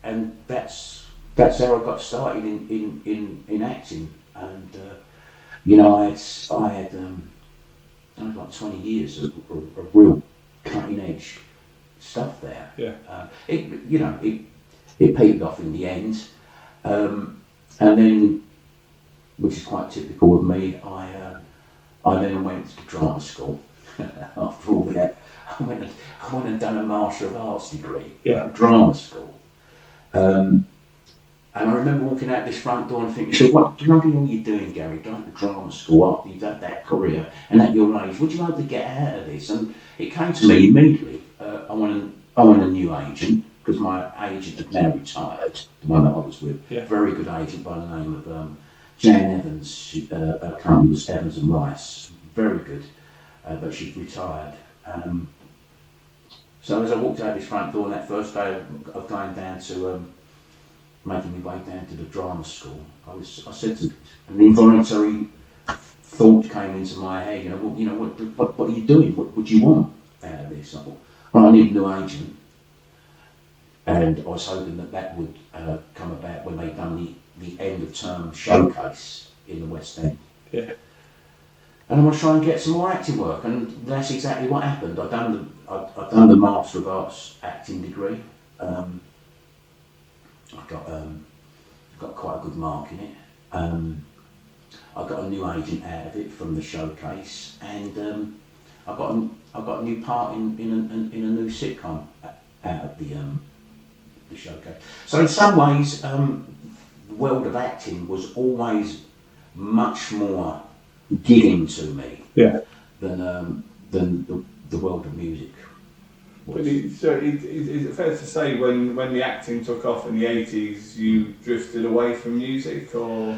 And that's how I got started in acting. And I had like 20 years of real cutting edge stuff there. Yeah. It peaked off in the end, and then, which is quite typical of me, I then went to drama school. After all that, I went and done a Master of Arts degree at drama school. And I remember walking out this front door and thinking, so what do you know what you're doing, Garry? Going to drama school after you've had that career and at your age, what do you hope to get out of this? And it came to me immediately. I want a new agent, because my agent had now retired, the one that I was with. Yeah. Very good agent by the name of Jan Evans. Her company was Evans and Rice. Very good, but she'd retired. So as I walked out this front door that first day of going down to making my way down to the drama school, I said to an involuntary thought came into my head. What are you doing? What would you want out of this? I thought, well, I need a new agent, and I was hoping that would come about when they'd done the end of term showcase in the West End. Yeah. And I want to try and get some more acting work, and that's exactly what happened. I've done the Master of Arts acting degree. I got quite a good mark in it. I got a new agent out of it from the showcase, and I got a new part in a new sitcom out of the showcase. So in some ways, the world of acting was always much more giving to me than the world of music. But is it fair to say when the acting took off in the 80s, you drifted away from music, or?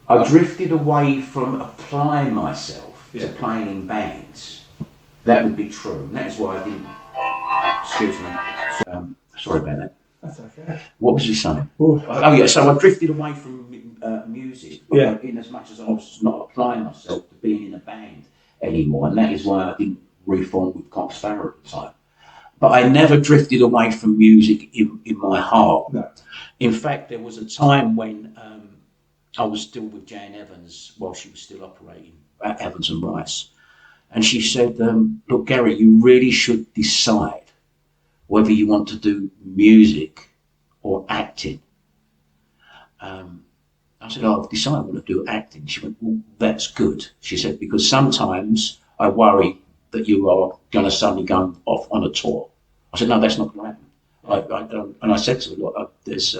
I drifted away from applying myself to playing in bands. That would be true. And that is why I didn't. Excuse me. Sorry about that. That's okay. What was you saying? Oh yeah, so I drifted away from music, in as much as I was not applying myself to being in a band anymore, and that is why I didn't reform with Cock Sparrer at the time. But I never drifted away from music in my heart. No. In fact, there was a time when I was still with Jan Evans while she was still operating at Evans and Rice, and she said, look, Garry, you really should decide whether you want to do music or acting. I said, I've decided I want to do acting. She went, well, that's good. She said, because sometimes I worry that you are going to suddenly go off on a tour. I said, no, that's not going to happen. And I said to her, look, there's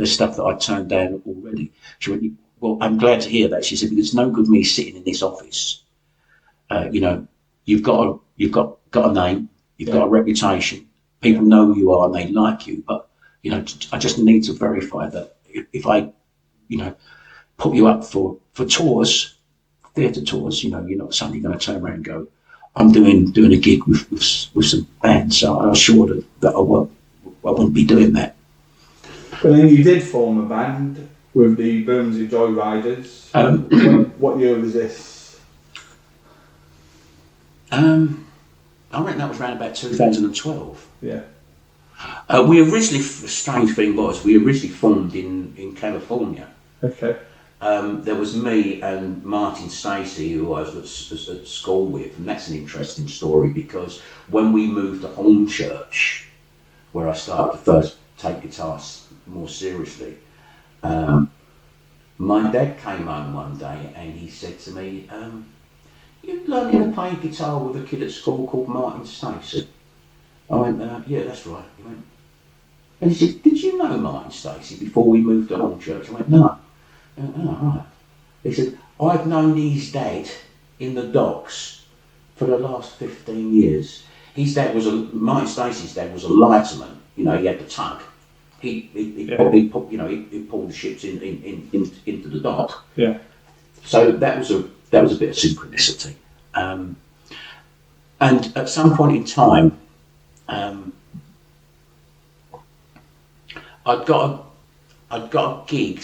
stuff that I turned down already. She went, well, I'm glad to hear that. She said, because it's no good me sitting in this office. You've got a name, you've got a reputation. People know who you are and they like you, but I just need to verify that if I, put you up for tours, theatre tours, you're not suddenly going to turn around and go, I'm doing a gig with some bands, so I assured her that I wouldn't be doing that. But then you did form a band with the Bermondsey Joyriders. What year was this? I reckon that was around about 2012. Yeah. We originally, the strange thing was, we originally formed in California. Okay. There was me and Martin Stacey, who I was at school with, and that's an interesting story because when we moved to Hornchurch, where I started to first take guitars more seriously, my dad came home one day and he said to me, "You're learning to play guitar with a kid at school called Martin Stacey?" I went, "Yeah, that's right." He went, and he said, "Did you know Martin Stacey before we moved to Hornchurch?" I went, "No." Oh, right. He said, "I've known his dad in the docks for the last 15 years. His dad was Martin Stacey's dad was a lighterman. You know, he had the tug. He pulled the ships into the dock. Yeah. So that was a bit of synchronicity. And at some point in time, I'd got a gig.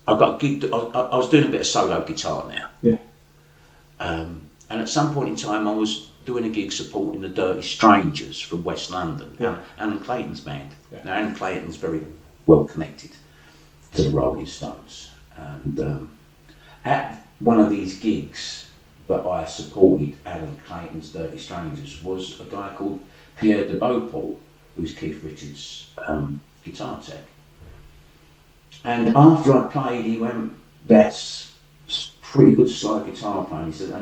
I was doing a bit of solo guitar now. Yeah. And at some point in time, I was doing a gig supporting the Dirty Strangers from West London, Alan Clayton's band. Yeah. Now, Alan Clayton's very well connected to the Rolling Stones. And at one of these gigs that I supported Alan Clayton's Dirty Strangers was a guy called Pierre de Beauport, who's Keith Richards' guitar tech. And after I played, he went, "That's pretty good slide guitar playing." He said, "I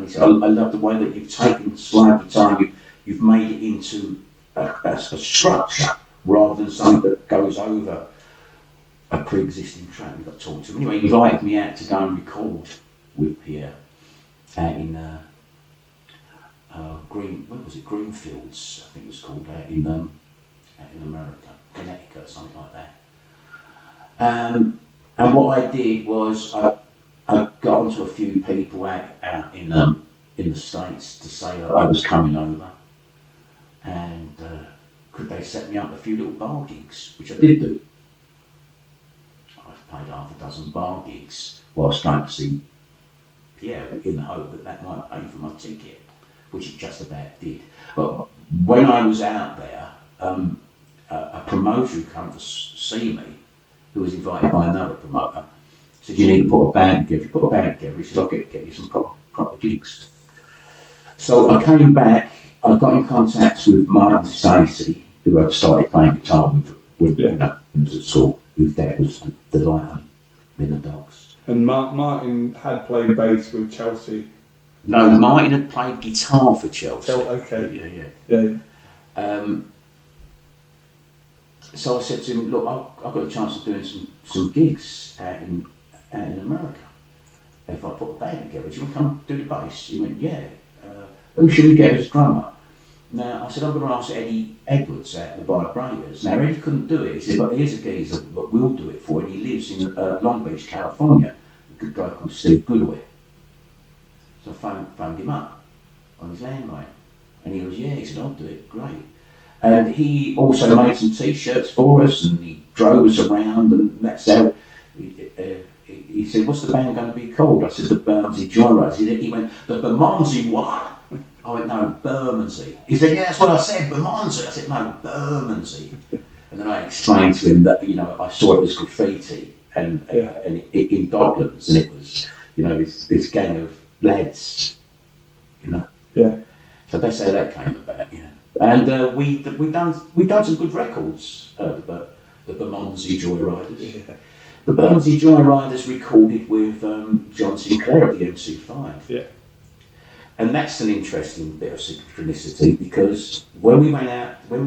love the way that you've taken slide guitar, you've made it into a structure rather than something that goes over a pre-existing track." We got to talk to him. Anyway, he invited me out to go and record with Pierre out in Greenfields, I think it was called, out in America, Connecticut, something like that. And what I did was I got onto a few people out in the States to say that I was coming over, and could they set me up a few little bar gigs, which I did do. I've played half a dozen bar gigs whilst going to see Pierre in the hope that might pay for my ticket, which it just about did. But when I was out there, a promoter who came to see me, who was invited by another promoter, said, "You need to put a band together." If you put a band together, he said, "I'll get you some proper gigs." So I came back, I got in contact with Martin Stacey, who I'd started playing guitar with whose dad was the lighter in the dogs. And Martin had played bass with Chelsea. No, Martin had played guitar for Chelsea. Okay. Yeah. So I said to him, "Look, I've got a chance of doing some gigs out in America. If I put a band together, do you want to come do the bass?" He went, "Yeah. Who should we get as drummer?" Now I said, "I'm going to ask Eddie Edwards at the Vibrators." Now Eddie couldn't do it. He said, "But here's a geezer that will do it for you. He lives in Long Beach, California. A good guy called Steve Goodway." So I phoned him up on his landline, and he goes, "Yeah." He said, "I'll do it. Great." And he also made some T-shirts for us, and he drove us around, and that's how. He said, "What's the band going to be called?" I said, "The Bermondsey Joyriders." He went, "The Bermondsey what?" I went, "No, Bermondsey." He said, "Yeah, that's what I said, Bermondsey." I said, "No, Bermondsey." And then I explained to him that I saw it as graffiti and in Docklands, and it was this gang of lads, Yeah. So that's how that came about, And we done some good records. The Bermondsey Joyriders. Yeah. The Bermondsey Joyriders recorded with John Sinclair at the MC5. Yeah. And that's an interesting bit of synchronicity because when me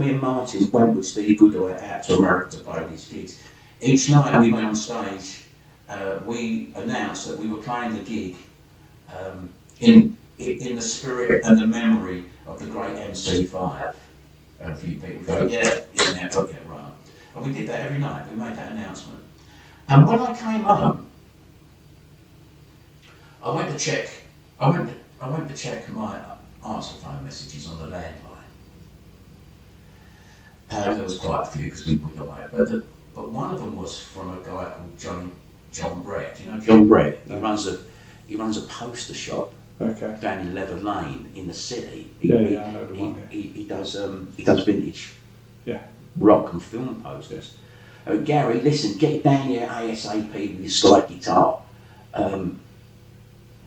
and Martin went with Steve Goodway out to America to play these gigs, each night we went on stage, we announced that we were playing the gig in the spirit and the memory of the great MC5. And a few people go, yeah, right. And we did that every night. We made that announcement. And when I came home, I went to check my answer phone messages on the landline. There was quite a few because people got away. But one of them was from a guy called John Brett. You know John Brett? He runs a poster shop down in Leather Lane in the city. I know the one. He does vintage rock and film posters. Garry, listen, get down here ASAP with your slide guitar.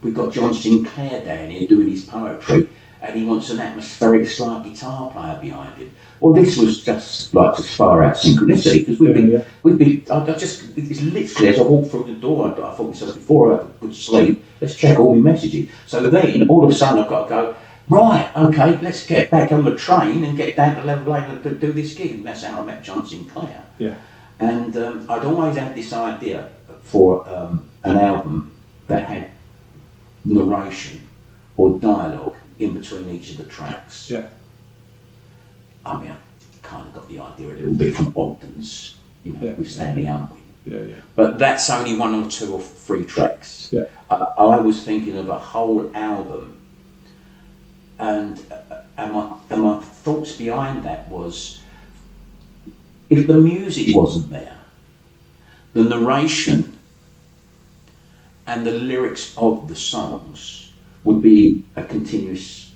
We've got John Sinclair down here doing his poetry, and he wants an atmospheric slide guitar player behind him. Well, this was just like to spar out synchronicity, because it's literally as I walked through the door, I thought to myself, before I could sleep, let's check all my messages. So then, all of a sudden, I've got to go, right, okay, let's get back on the train and get down to Level Lane and do this gig. And that's how I met John Sinclair. Yeah. And I'd always had this idea for an album that had narration or dialogue in between each of the tracks. Yeah. I mean, I kind of got the idea a little bit from Ogden's, with Stanley Unwin. Yeah. But that's only 1 or 2 or 3 tracks. Yeah. I was thinking of a whole album, and my thoughts behind that was, if the music wasn't there, the narration and the lyrics of the songs would be a continuous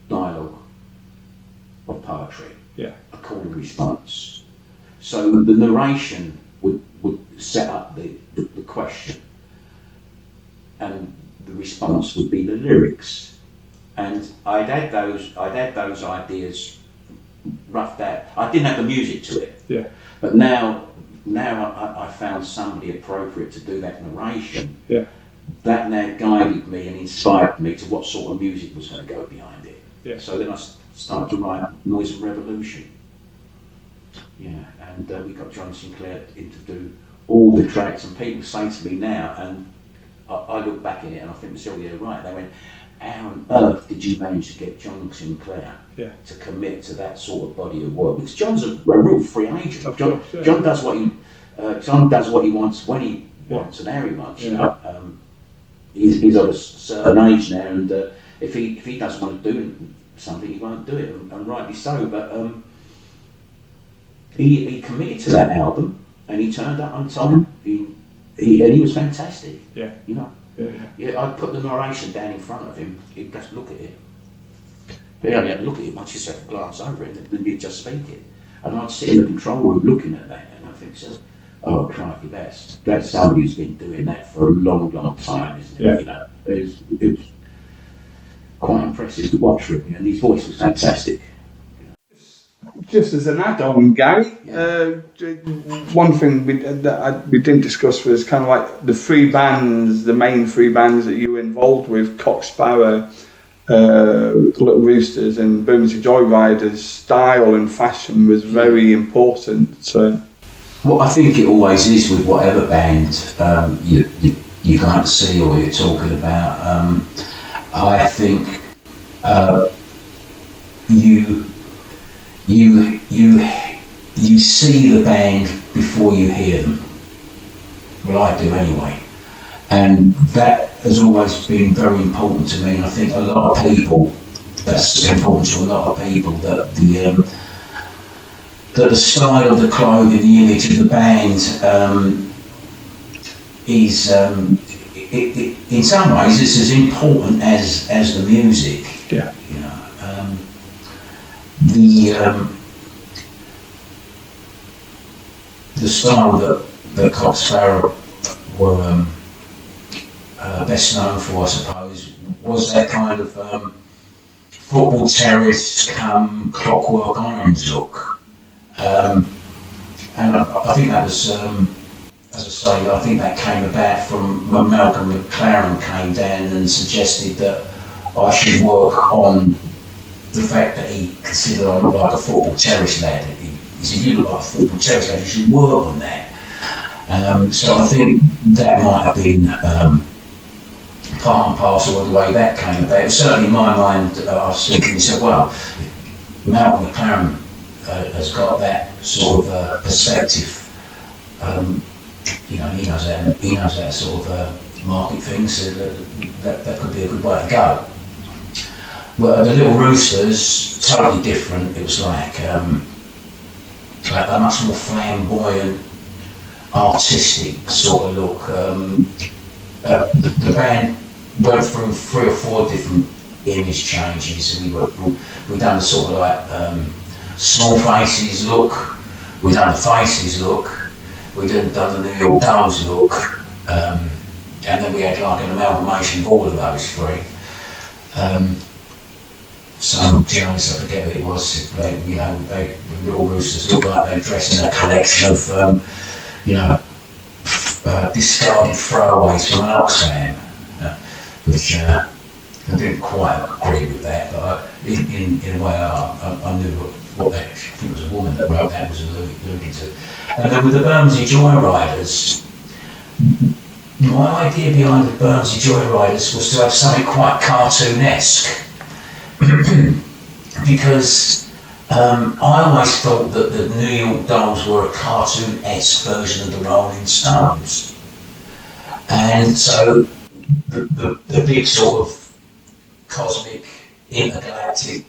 dialogue of poetry, a call and response. So the narration would set up the question, and the response would be the lyrics. And I'd had those ideas roughed out. I didn't have the music to it, but now I found somebody appropriate to do that narration. That now guided me and inspired me to what sort of music was going to go behind it. So then I started to write Noise and Revolution. And we got John Sinclair in to do all the tracks, and people say to me now, and I look back at it and I think, myself, yeah, right. They went, how on earth did you manage to get John Sinclair to commit to that sort of body of work? Because John's a real free agent. John does what he wants when he wants and how he wants. You know, he's of a certain age now, and if he doesn't want to do something, he won't do it, and rightly so. But he committed to that album, and he turned up on time. He was fantastic. You know. I'd put the narration down in front of him, he'd just look at it. But he only had to look at it once, you have to glance over it, and then he'd just speak it. And I'd sit in the control room looking at that, and I think, oh crikey, that's somebody who's been doing that for a long, long time, isn't it? You know, it was quite impressive to watch really, and his voice was fantastic. Just as an add-on, Garry, one thing we didn't discuss was kind of like the main 3 bands that you were involved with, Cock Sparrer, Little Roosters and Bermondsey Joyriders. Style and fashion was very important. So, well, I think it always is with whatever band you're going to see or you're talking about. I think you see the band before you hear them. Well, I do anyway. And that has always been very important to me, and I think a lot of people, that's important to a lot of people, that the style of the clothing, the image of the band is, in some ways, it's as important as the music. You know, the style that Cock Sparrer were best known for, I suppose, was that kind of football terrace come Clockwork Orange look. And I think that was, as I say, I think that came about from when Malcolm McLaren came down and suggested that I should work on the fact that he considered I looked like a football terrace lad. He said, you look like a football terrace lad, you should work on that. So I think that might have been part and parcel of the way that came about. It was certainly in my mind, I was thinking to myself, well, Malcolm McLaren has got that sort of perspective. You know, he knows that sort of market things, so that could be a good way to go. Well, the Little Roosters, totally different. It was like a much more flamboyant, artistic sort of look. The band went through 3 or 4 different image changes. We done the sort of like Small Faces look, we done the Faces look, we done the New York Dolls look, and then we had like an amalgamation of all of those 3. Some Janus, I forget what it was, the Little Roosters looked like they were dressed in a collection of, discarded throwaways from an Oxfam, which I didn't quite agree with that, but in a way I knew what that, I think it was a woman that wrote that was alluding to. And then with the Bermondsey Joyriders, my idea behind the Bermondsey Joyriders was to have something quite cartoonesque. Because I always thought that the New York Dolls were a cartoon-esque version of the Rolling Stones. And so the big sort of cosmic, intergalactic,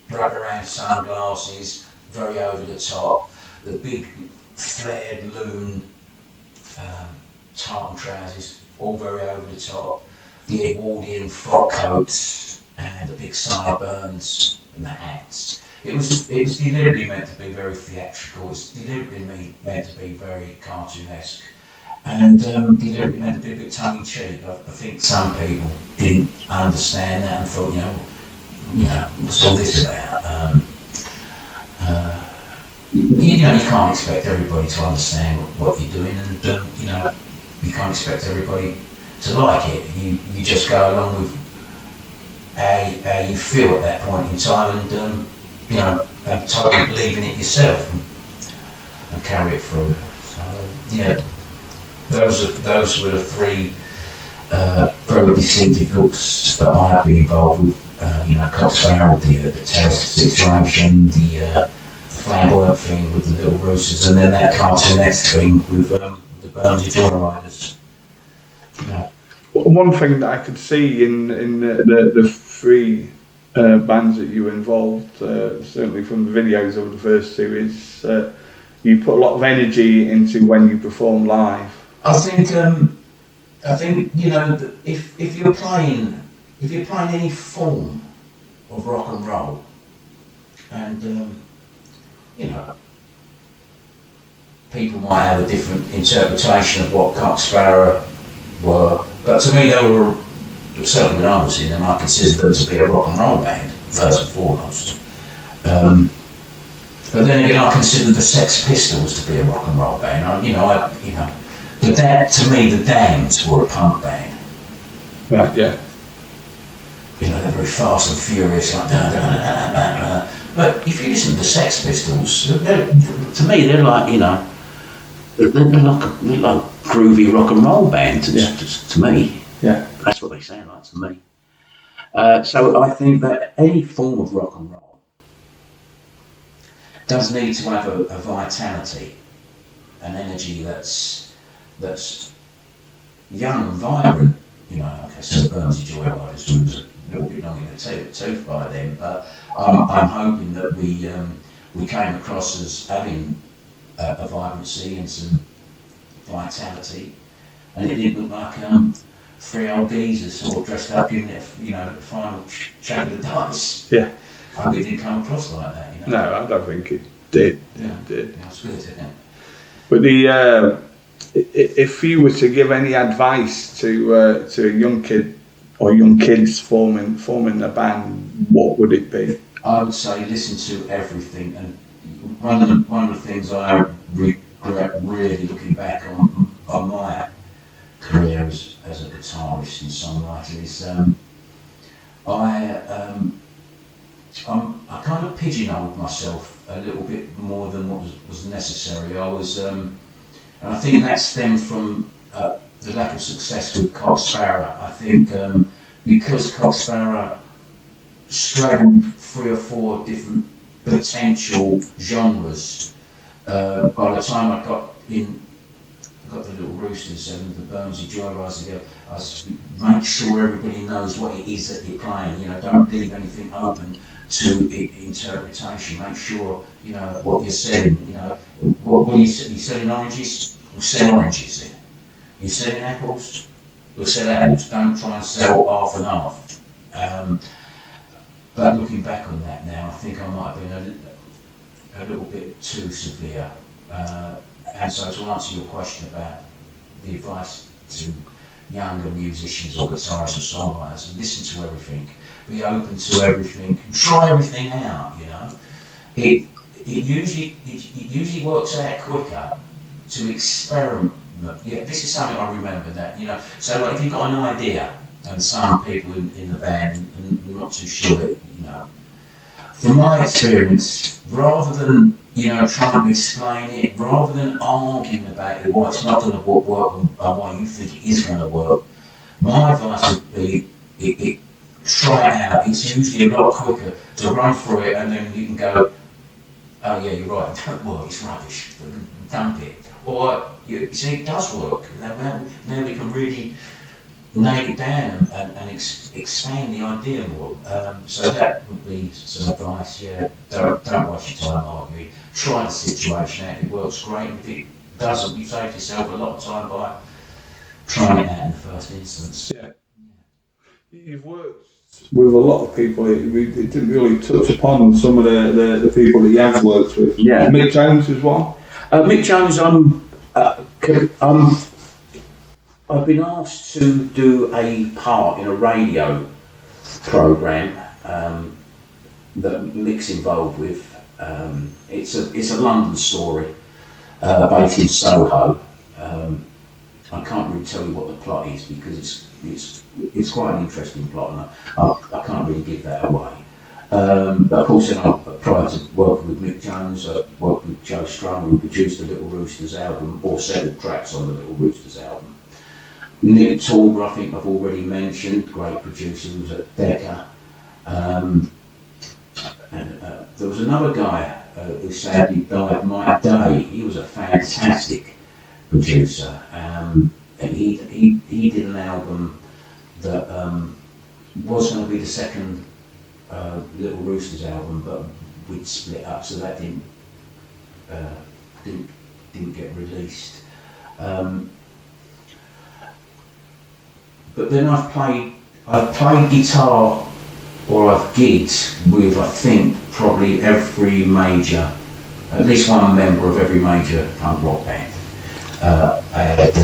wraparound sunglasses, very over the top, the big flared loon tartan trousers, all very over the top, the Edwardian frock coats, and the big sideburns and the hats. It was deliberately meant to be very theatrical, it was deliberately meant to be very cartoonesque, and deliberately meant to be a bit tongue-in-cheek. I think some people didn't understand that and thought, what's all this about? You can't expect everybody to understand what you're doing, and you can't expect everybody to like it. You just go along with how you feel at that point in time, and totally believe in it yourself and carry it through. So those were the 3 very distinctive looks that I have been involved with. Cock Sparrer, the terrorist situation, the flamboyant thing with the Little Roosters, and then that cartoonesque thing with the Bermondsey Joyriders. One thing that I could see in the 3 bands that you were involved, certainly from the videos of the first 2, is you put a lot of energy into when you perform live. I think if you're playing any form of rock and roll, and people might have a different interpretation of what Cock Sparrer were, but to me they were, certainly when I was in them, I considered them to be a rock and roll band first and foremost. But then again, I considered the Sex Pistols to be a rock and roll band. But that, to me, the Damned were a punk band. Right, yeah. They're very fast and furious, like da da da da da da. But if you listen to the Sex Pistols, to me they're like, they're like groovy rock and roll band to me. Yeah. That's what they sound like to me. So I think that any form of rock and roll does need to have a vitality, an energy that's young and vibrant. Like I said, Bermondsey Joyriders was a little bit long in the tooth by then, but I'm hoping that we came across as having a vibrancy and some vitality, and it didn't look like 3 old geezers sort of dressed up in the final shake of the dice. Yeah. I hope it didn't come across like that. No, I don't think it did. Yeah. It did. Yeah, it's good, isn't it? But if you were to give any advice to a young kid or young kids forming a band, what would it be? I would say listen to everything, and one of the things I regret really looking back on my career as a guitarist and songwriter is I kind of pigeonholed myself a little bit more than what was necessary. I was, and I think that stemmed from the lack of success with Cock Sparrer. I think because Cock Sparrer straddled 3 or 4 different potential genres, by the time I got in got the Little Roosters and the Bermondsey Joyriders together. I make sure everybody knows what it is that you're playing. You know, don't leave anything open to interpretation. Make sure you know what you're selling. You know, what are you selling oranges? We'll sell oranges then. You're selling apples? We'll sell apples. Don't try and sell half and half. But looking back on that now, I think I might have been a little bit too severe. And so to answer your question about the advice to younger musicians or guitarists or songwriters, listen to everything, be open to everything, and try everything out, you know. It usually works out quicker to experiment. Yeah, this is something I remember that, you know. So like if you've got an idea and some people in the band and not too sure that, you know, from my experience, rather than, you know, trying to explain it, rather than arguing about it, why it's not going to work or why you think it is going to work, my advice would be, try it out. It's usually a lot quicker to run through it and then you can go, oh yeah, you're right, it don't work, it's rubbish, dump it. Or, you see, it does work. Now we can really nail it down and expand the idea more. So that would be some advice, yeah. Don't waste your time arguing. Try the situation out, it works great. If it doesn't, you save yourself a lot of time by trying it out in the first instance. Yeah. You've worked with a lot of people. It didn't really touch upon some of the people that you have worked with. Yeah. Mick Jones as well. Mick Jones, I've been asked to do a part in a radio programme that Mick's involved with. It's a London story based in Soho. I can't really tell you what the plot is because it's quite an interesting plot, and I can't really give that away. But of course, prior to working with Mick Jones, I worked with Joe Strummer, who produced the Little Roosters album, or several tracks on the Little Roosters album. Nick Talbot, I think I've already mentioned, great producer, who was at Decca. And there was another guy who sadly died, Mike Day. He was a fantastic producer. And he did an album that was going to be the second Little Roosters album, but we'd split up, so that didn't get released. But then I've played guitar, or I've gigged with, I think, probably every major, at least one member of every major punk rock band. I had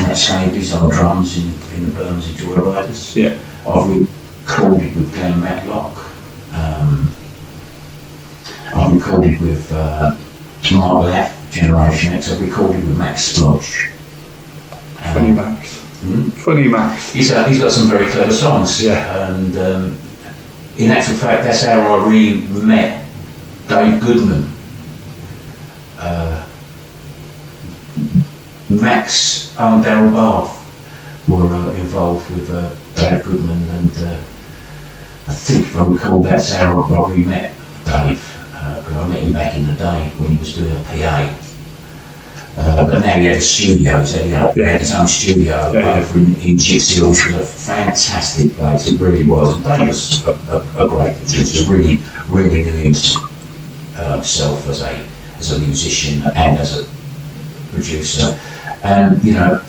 Matt Scabies on drums in the Bermondsey Joyriders. Yeah. I've recorded with Glenn Matlock. I've recorded with Mark Laff, Generation X. I've recorded with Max Splodge. Funny Max. Funny Max. He's got some very clever songs. Yeah. And in actual fact, that's how I really met Dave Goodman. Max and Daryl Bath were involved with Dave Goodman, and I think if I recall, that's how I probably met Dave, because I met him back in the day when he was doing a PA. But now he had a studio, so he had his own studio over in Gypsy Hill, which was a fantastic place, it really was. And Dave was a great producer, really knew himself as a musician and as a producer. And, you know,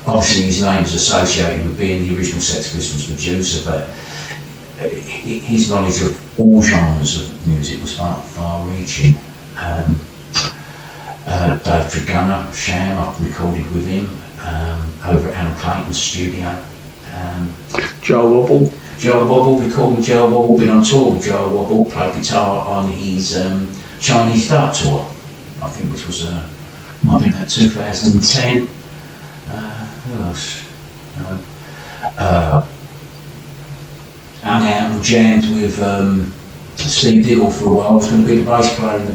obviously his name is associated with being the original Sex Pistols producer, but his knowledge of all genres of music was far-reaching. Dave Tregunner, Sham, I've recorded with him over at Alan Clayton's studio. Joe Wobble. Joe Wobble, recorded with Joe Wobble, been on tour with Joe Wobble, played guitar on his Chinese Duck tour, I think, which was might be about 2010. Who else? Hung out and jammed with Steve Diggle for a while. I was going to be the bass player in the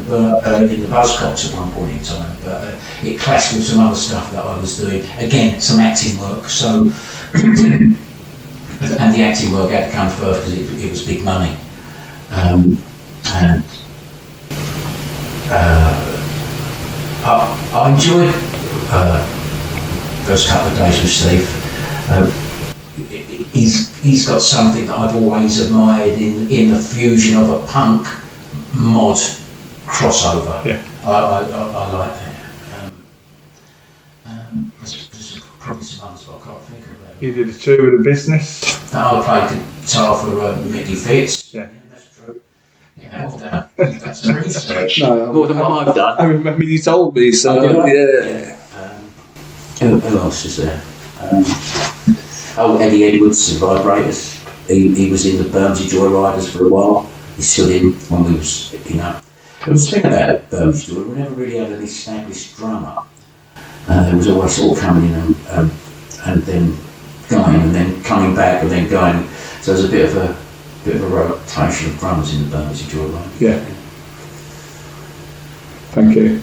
Buzzcocks at one point in time, but it clashed with some other stuff that I was doing. Again, some acting work, so and the acting work had to come first because it was big money. I enjoyed first couple of days with Steve. He's got something that I've always admired in the fusion of a punk mod crossover. Yeah. I like that. There's probably some others, but I can't think of them. You did a tour with the business. I played guitar for Mickey Fitz. Yeah. That's true. Yeah, well done. That's a research. More than what I've done. I remember you told me, so yeah. Who else is there? Eddie Edwards, the Vibrators. He was in the Bermondsey Joyriders for a while. He stood in when we was, you know. There was a thing about Bermondsey Joy, we never really had an established drummer. There was always sort of coming in and then going and then coming back and then going. So there's a bit of a rotation of drummers in the Bermondsey Joyriders. Yeah. Thank you.